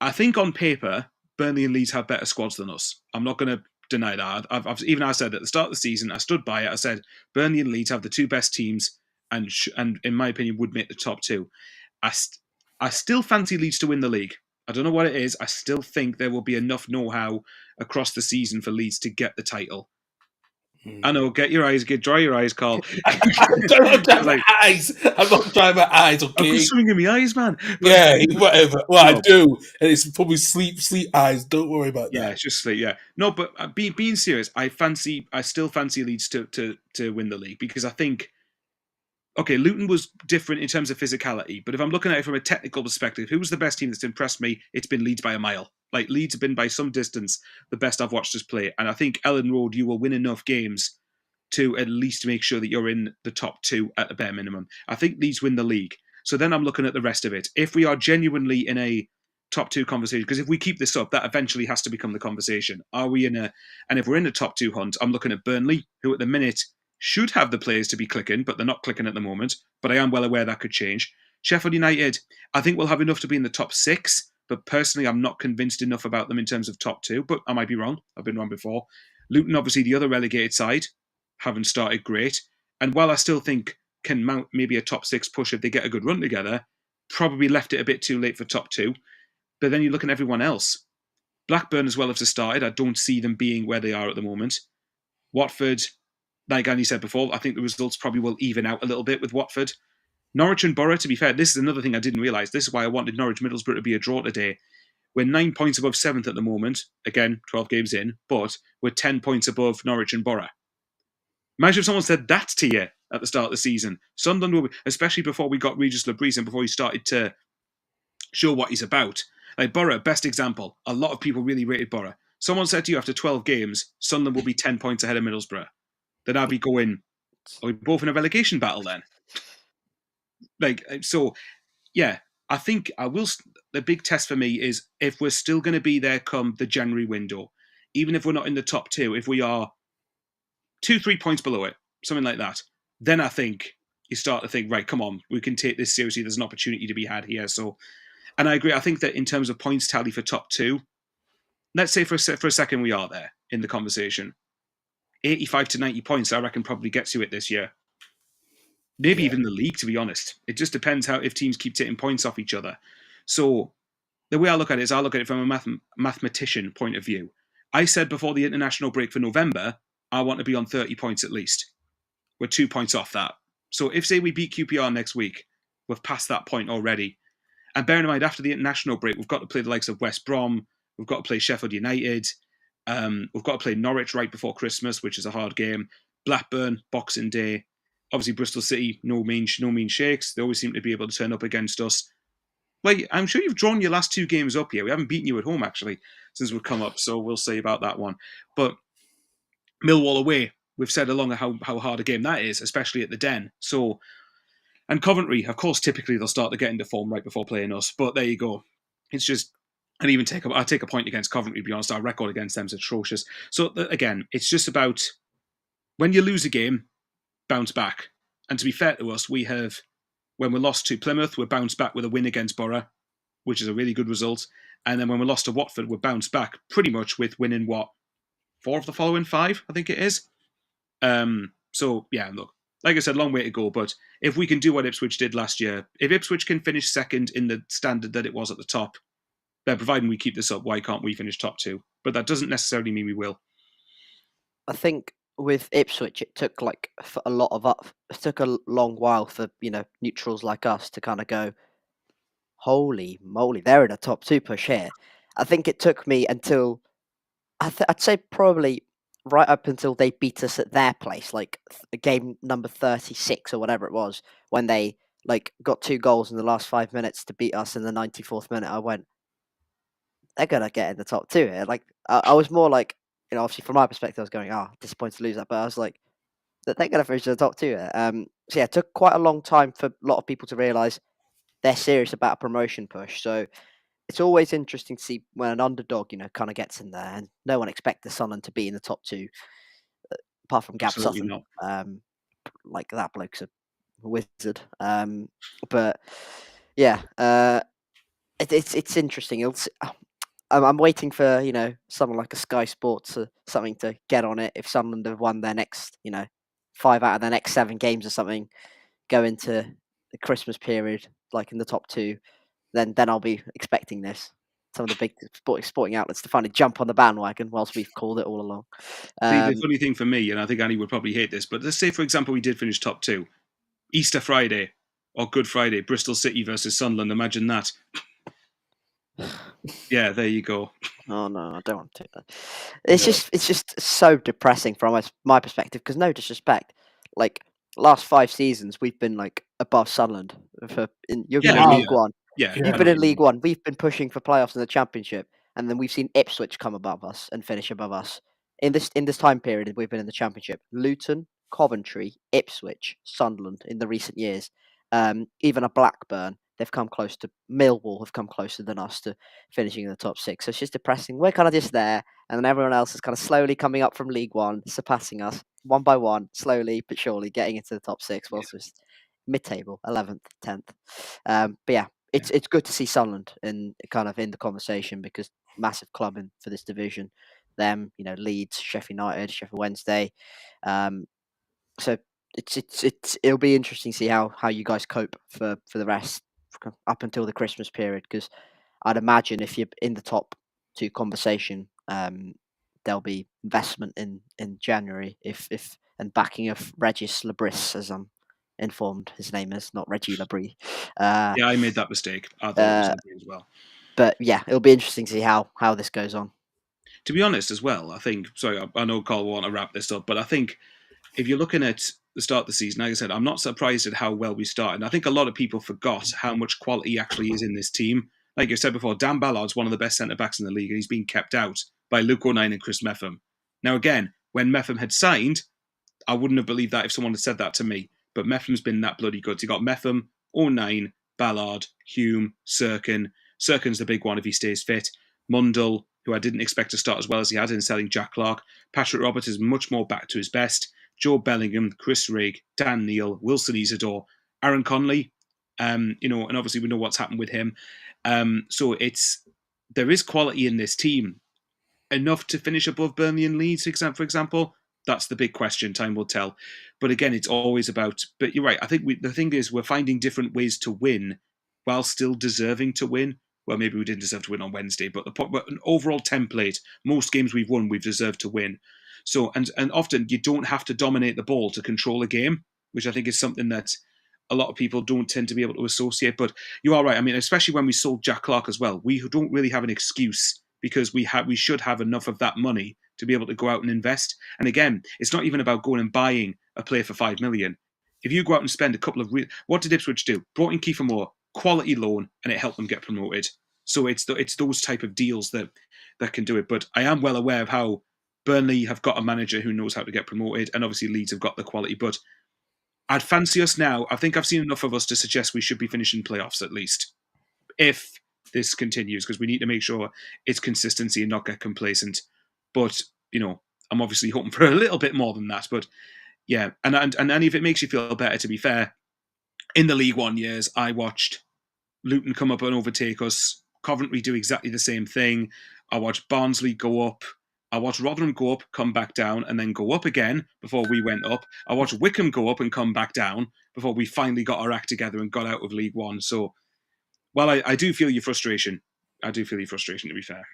I think on paper, Burnley and Leeds have better squads than us. I'm not going to deny that. I said at the start of the season, I stood by it. I said Burnley and Leeds have the two best teams, and in my opinion would make the top 2. I still fancy Leeds to win the league. I don't know what it is. I still think there will be enough know-how across the season for Leeds to get the title. I know. Dry your eyes, Carl. I'm not drying my eyes. I'm not drying my eyes. Okay. I'm just swinging my eyes, man. But, yeah, whatever. Well, no. I do, and it's probably sleep eyes. Don't worry about that. Yeah, it's just sleep. Yeah, no, but being serious, I still fancy Leeds to win the league, because I think. Okay, Luton was different in terms of physicality, but if I'm looking at it from a technical perspective, who was the best team that's impressed me? It's been Leeds by a mile. Like, Leeds have been by some distance the best I've watched us play, and I think Ellen Road, you will win enough games to at least make sure that you're in the top 2 at the bare minimum. I think Leeds win the league. So then I'm looking at the rest of it. If we are genuinely in a top 2 conversation, because if we keep this up, that eventually has to become the conversation. And if we're in a top 2 hunt, I'm looking at Burnley, who at the minute should have the players to be clicking, but they're not clicking at the moment. But I am well aware that could change. Sheffield United, I think we'll have enough to be in the top 6, but personally, I'm not convinced enough about them in terms of top 2, but I might be wrong. I've been wrong before. Luton, obviously, the other relegated side, haven't started great. And while I still think can mount maybe a top 6 push if they get a good run together, probably left it a bit too late for top 2. But then you look at everyone else. Blackburn as well have started. I don't see them being where they are at the moment. Watford, like Andy said before, I think the results probably will even out a little bit with Watford. Norwich and Borough, to be fair, this is another thing I didn't realise. This is why I wanted Norwich Middlesbrough to be a draw today. We're 9 points above 7th at the moment. Again, 12 games in, but we're 10 points above Norwich and Borough. Imagine if someone said that to you at the start of the season. Sunderland will be, especially before we got Regis Labrise and before he started to show what he's about. Like Borough, best example. A lot of people really rated Borough. Someone said to you after 12 games, Sunderland will be 10 points ahead of Middlesbrough. Then I'd be going, are we both in a relegation battle then? Yeah, I think the big test for me is if we're still going to be there come the January window, even if we're not in the top 2, if we are 2-3 points below it, something like that, then I think you start to think, right, come on, we can take this seriously. There's an opportunity to be had here. So, and I agree. I think that in terms of points tally for top 2, let's say for a second we are there in the conversation. 85 to 90 points, I reckon, probably gets you it this year. Maybe even the league, to be honest. It just depends if teams keep taking points off each other. So the way I look at it is I look at it from a mathematician point of view. I said before the international break for November, I want to be on 30 points at least. We're 2 points off that. So if, say, we beat QPR next week, we've passed that point already. And bearing in mind, after the international break, we've got to play the likes of West Brom, we've got to play Sheffield United, we've got to play Norwich right before Christmas, which is a hard game. Blackburn, Boxing Day. Obviously, Bristol City, no mean shakes. They always seem to be able to turn up against us. Well, I'm sure you've drawn your last 2 games up here. We haven't beaten you at home, actually, since we've come up. So we'll see about that one. But Millwall away, we've said along how hard a game that is, especially at the Den. So And Coventry, of course, typically they'll start to get into form right before playing us. But there you go. It's just, and even I take a point against Coventry, to be honest. Our record against them is atrocious. So again, it's just about when you lose a game, bounce back. And to be fair to us, we have, when we lost to Plymouth, we bounced back with a win against Borough, which is a really good result. And then when we lost to Watford, we bounced back pretty much with winning 4 of the following 5, I think it is. So yeah, look, like I said, long way to go. But if we can do what Ipswich did last year, if Ipswich can finish second in the standard that it was at the top, then providing we keep this up, why can't we finish top 2? But that doesn't necessarily mean we will. I think with Ipswich, it took it took a long while for neutrals like us to kind of go, holy moly, they're in a top 2 push here. I think it took me until I'd say probably right up until they beat us at their place, like game number 36 or whatever it was, when they got 2 goals in the last 5 minutes to beat us in the 94th minute. I went, they're gonna get in the top 2 here. I was more like, obviously from my perspective, I was going, disappointed to lose that, but I was like, that they're gonna finish in the top 2 here. So yeah, it took quite a long time for a lot of people to realise they're serious about a promotion push. So it's always interesting to see when an underdog, kind of gets in there, and no one expected Sunderland to be in the top 2, apart from Gab Absolutely Sutton. not. Like that bloke's a wizard. But yeah, it's interesting. I'm waiting for someone like a Sky Sports or something to get on it if Sunderland have won their next 5 out of their next 7 games or something, go into the Christmas period like in the top 2. Then I'll be expecting this. Some of the big sporting outlets to finally jump on the bandwagon, whilst we've called it all along. See, the funny thing for me, and I think Annie would probably hate this, but let's say, for example, we did finish top 2. Easter Friday or Good Friday, Bristol City versus Sunderland. Imagine that. Yeah, there you go. Oh no, I don't want to. It's just so depressing from my perspective, because no disrespect, last 5 seasons we've been above Sunderland you've been in League One. Yeah, You've been in League One. We've been pushing for playoffs in the Championship, and then we've seen Ipswich come above us and finish above us. In this time period, we've been in the Championship. Luton, Coventry, Ipswich, Sunderland in the recent years. Even a Blackburn, they've come close to Millwall, have come closer than us to finishing in the top 6. So it's just depressing. We're kind of just there, and then everyone else is kind of slowly coming up from League One, surpassing us one by one, slowly but surely getting into the top 6, whilst we're mid-table, 11th, 10th. But yeah, it's good to see Sunderland in the conversation, because massive club for this division. Them, Leeds, Sheffield United, Sheffield Wednesday. So it'll be interesting to see how you guys cope for the rest up until the Christmas period, because I'd imagine if you're in the top 2 conversation, there'll be investment in January if and backing of Regis Labris, as I'm informed his name is, not Reggie Labrie. Yeah, I made that mistake. I thought it was Labrie as well. But yeah, it'll be interesting to see how this goes on. To be honest, as well, I think. Sorry, I know Carl will want to wrap this up, but I think if you're looking at the start of the season, like I said, I'm not surprised at how well we started. And I think a lot of people forgot how much quality actually is in this team. Like I said before, Dan Ballard's one of the best centre-backs in the league, and he's being kept out by Luke O'Nien and Chris Metham. Now, again, when Metham had signed, I wouldn't have believed that if someone had said that to me. But Metham's been that bloody good. So you got Metham, O'Nien, Ballard, Hume, Sirkin. Sirkin's the big one if he stays fit. Mundell, who I didn't expect to start as well as he had in selling Jack Clark. Patrick Roberts is much more back to his best. Joe Bellingham, Chris Rigg, Dan Neil, Wilson Isidore, Aaron Conley, and obviously we know what's happened with him. So there is quality in this team. Enough to finish above Burnley and Leeds, for example? That's the big question. Time will tell. But again, it's always about... But you're right. I think the thing is we're finding different ways to win while still deserving to win. Well, maybe we didn't deserve to win on Wednesday, but an overall template, most games we've won, we've deserved to win. So, and often you don't have to dominate the ball to control a game, which I think is something that a lot of people don't tend to be able to associate. But you are right. I mean, especially when we sold Jack Clark as well, we don't really have an excuse, because we should have enough of that money to be able to go out and invest. And again, it's not even about going and buying a player for 5 million. If you go out and spend a couple of... What did Ipswich do? Brought in Kiefer Moore, quality loan, and it helped them get promoted. So it's those type of deals that can do it. But I am well aware of how Burnley have got a manager who knows how to get promoted, and obviously Leeds have got the quality. But I'd fancy us now. I think I've seen enough of us to suggest we should be finishing playoffs at least, if this continues, because we need to make sure it's consistency and not get complacent. But, I'm obviously hoping for a little bit more than that. But yeah, and if it makes you feel better, to be fair, in the League One years, I watched Luton come up and overtake us, Coventry do exactly the same thing. I watched Barnsley go up. I watched Rotherham go up, come back down, and then go up again before we went up. I watched Wickham go up and come back down before we finally got our act together and got out of League One. So, well, I do feel your frustration. I do feel your frustration, to be fair.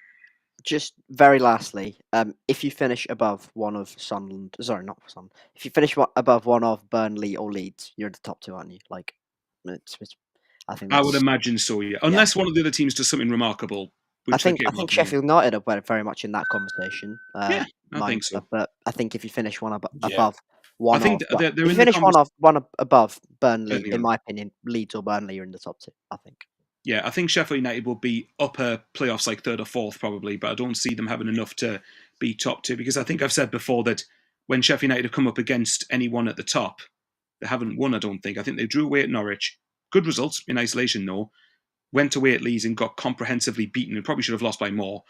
Just very lastly, if you finish above one of Sunderland, sorry, not Sunderland, if you finish above one of Burnley or Leeds, you're in the top two, aren't you? Like, I think I would imagine so, yeah. Unless one of the other teams does something remarkable. I think Sheffield United are very much in that conversation. Yeah, I think so. But I think if you finish one above one, I think if you finish one above Burnley, in my opinion, Leeds or Burnley, you're in the top two. I think. Yeah, I think Sheffield United will be upper playoffs, like third or fourth probably, but I don't see them having enough to be top two, because I think I've said before that when Sheffield United have come up against anyone at the top, they haven't won, I don't think. I think they drew away at Norwich. Good results in isolation, though. Went away at Leeds and got comprehensively beaten and probably should have lost by more.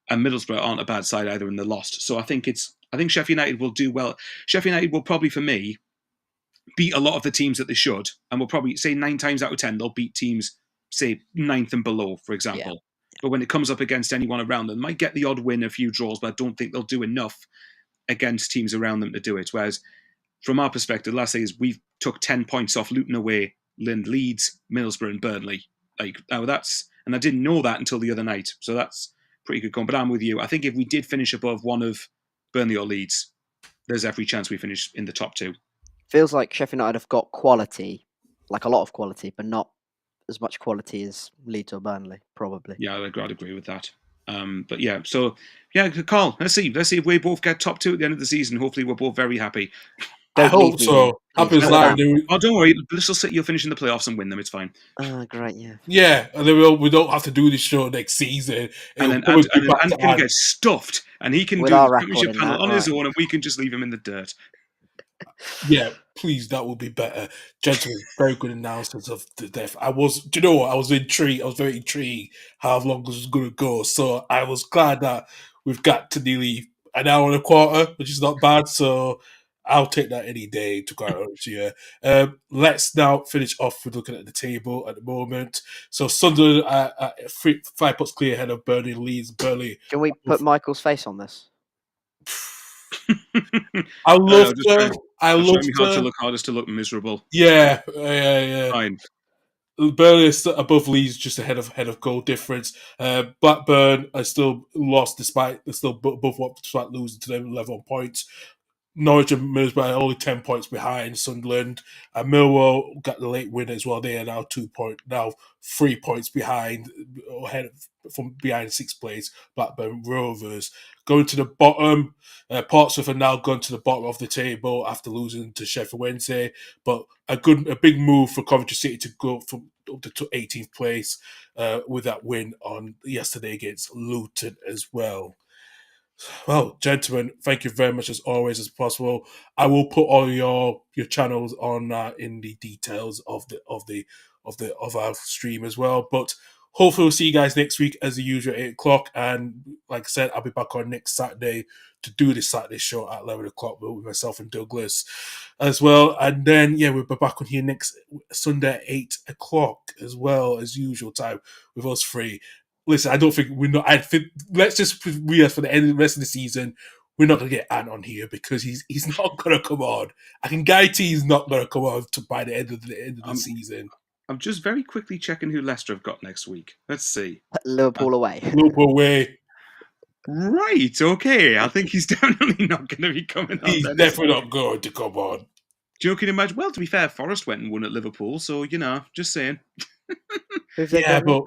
And Middlesbrough aren't a bad side either, and they lost. So I think Sheffield United will do well. Sheffield United will probably, for me, beat a lot of the teams that they should, and will probably, say 9 times out of 10, they'll beat teams, say 9th and below, for example. Yeah. But when it comes up against anyone around them, might get the odd win, a few draws, but I don't think they'll do enough against teams around them to do it. Whereas, from our perspective, last year we took 10 points off Luton away, Leeds, Middlesbrough, and Burnley. And I didn't know that until the other night. So that's pretty good going. But I'm with you. I think if we did finish above one of Burnley or Leeds, there's every chance we finish in the top 2. Feels like Sheffield United have got quality, like a lot of quality, but not as much quality as Leeds or Burnley, probably. Yeah, I'd agree with that. But yeah, so yeah, Carl, let's see if we both get top 2 at the end of the season. Hopefully, we're both very happy. I hope so. Happy as that. Oh, don't worry. Bristol City, you'll finish in the playoffs and win them. It's fine. Great, yeah. Yeah, and then we don't have to do this show next season. And then Andy can get stuffed, and he can do the championship panel on his own, and we can just leave him in the dirt. Yeah, please, that would be better. Gentlemen, very good analysis of the death. I was intrigued. I was very intrigued how long this was going to go. So I was glad that we've got to nearly an hour and a quarter, which is not bad. So I'll take that any day, to quite honest with you. Let's now finish off with looking at the table at the moment. So Sunderland 5 points clear ahead of Burnley, Leeds, Burnley. Can we put Michael's face on this? I love to. I love to look hardest to look miserable. Yeah. Fine. Burnley is above Leeds, just ahead of goal difference. Blackburn are still lost despite they're still above what despite losing to them 11 points. Norwich and Middlesbrough are only 10 points behind Sunderland, and Millwall got the late win as well. They are now 3 points behind, from behind 6th place. Blackburn Rovers going to the bottom. Portsmouth are now gone to the bottom of the table after losing to Sheffield Wednesday, but a big move for Coventry City to go from up to 18th place with that win on yesterday against Luton as well. Well, gentlemen, thank you very much as always as possible. I will put all your channels on in the details of our stream as well. But hopefully we'll see you guys next week as usual at 8:00. And like I said, I'll be back on next Saturday to do this Saturday show at 11:00 with myself and Douglas as well. And then we'll be back on here next Sunday at 8:00 as well as usual time with us three. Listen, I don't think we're not. I think let's just realize for the rest of the season, we're not going to get Ant on here because he's not going to come on. I can guarantee he's not going to come on by the end of the season. I'm just very quickly checking who Leicester have got next week. Let's see. Liverpool away. Liverpool away. Right. Okay. I think he's definitely not going to be coming on. He's definitely not going to come on. Do you imagine? Well, to be fair, Forest went and won at Liverpool, so just saying. Yeah, but.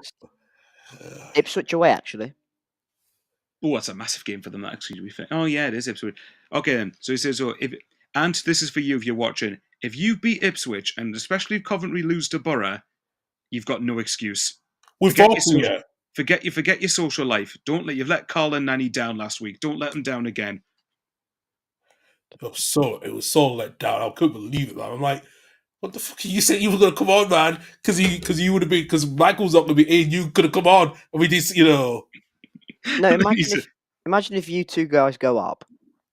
Ipswich away, actually. Oh, that's a massive game for them, actually, to be fair. Oh, yeah, it is Ipswich. Okay, then. So he says, Ant, this is for you if you're watching. If you beat Ipswich, and especially if Coventry lose to Borough, you've got no excuse. Forget your social life. You've let Carl and Nanny down last week. Don't let them down again. It was so let down. I couldn't believe it, man. I'm like, What the fuck? You said you were going to come on, man, because you would have been, because Michael's not going to be in. You could have come on, and we just, No, And then he said- imagine if you two guys go up,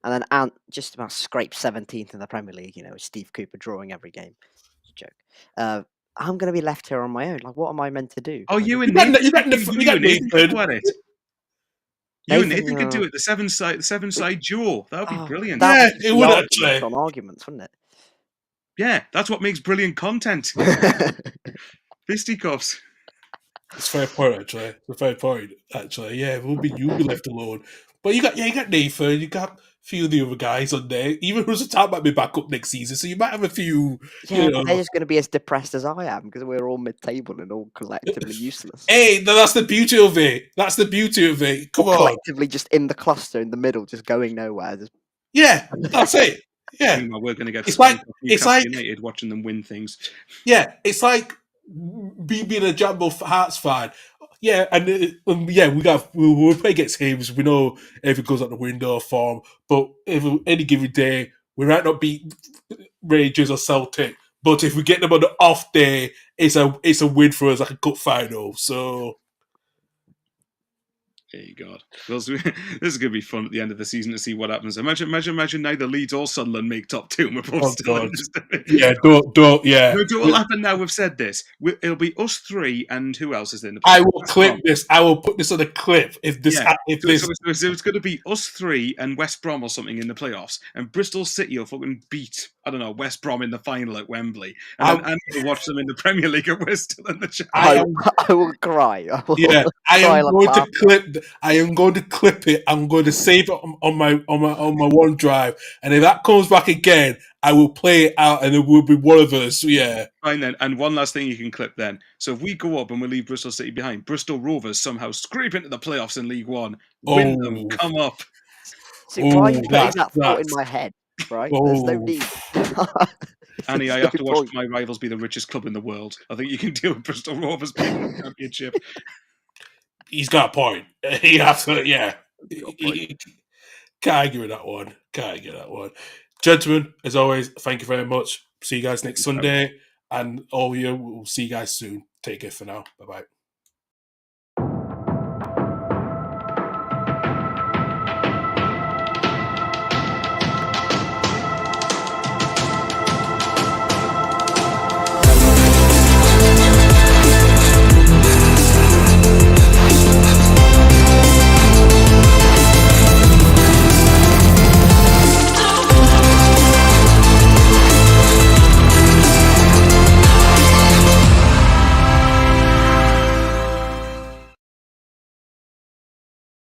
and then Ant just about scrapes 17th in the Premier League. With Steve Cooper drawing every game. It's a joke. I'm going to be left here on my own. Like, what am I meant to do? Oh, Like, you and got Nathan, you got Nathan could Nathan. go at it. You and Nathan, Nathan could do it. The seven side duel. That would be brilliant. Yeah, that it would arguments actually. on arguments, wouldn't it? Yeah, that's what makes brilliant content. Fisticuffs. It's a fair point, actually. It's a fair point, actually. Yeah, you'll be left alone. But you got Nathan, you got a few of the other guys on there. Even Rosathan might be back up next season, so you might have a few. Yeah, but they're just going to be as depressed as I am because we're all mid-table and all collectively useless. Hey, that's the beauty of it. That's the beauty of it. Come Or on. collectively just in the cluster in the middle, just going nowhere. Just... Yeah, that's it. Yeah. Meanwhile, we're going to get It's like United watching them win things. Yeah, it's like being a Jumbo Hearts fan. Yeah, and we'll play against Hibs. We know everything goes out the window form, but if any given day we might not beat Rangers or Celtic, but if we get them on the off day, it's a win for us, like a cup final. So. Hey God, this is going to be fun at the end of the season to see what happens. Imagine neither Leeds or Sunderland make top two and we're both still in this division. Yeah, yeah. No, what will happen now? We've said this. It'll be us three and who else is in the playoffs? I will clip this. I will put this on a clip. So it's going to be us three and West Brom or something in the playoffs, and Bristol City will fucking beat, I don't know, West Brom in the final at Wembley, and then we'll watch them in the Premier League and we're still in the Championship. I will cry. I am going to clip it. I'm going to save it on my OneDrive, and if that comes back again, I will play it out, and it will be one of us. Yeah. Fine then. And one last thing you can clip then. So if we go up and we leave Bristol City behind, Bristol Rovers somehow scrape into the playoffs in League One, win them, come up. See, why are you putting that thought in my head? Right? There's no need. Annie, I have to watch my rivals be the richest club in the world. I think you can deal with Bristol Rovers being in the Championship. He's got a point. He has to, yeah. Can't argue with that one. Gentlemen, as always, thank you very much. See you guys next Sunday. And all of you, we'll see you guys soon. Take care for now. Bye-bye.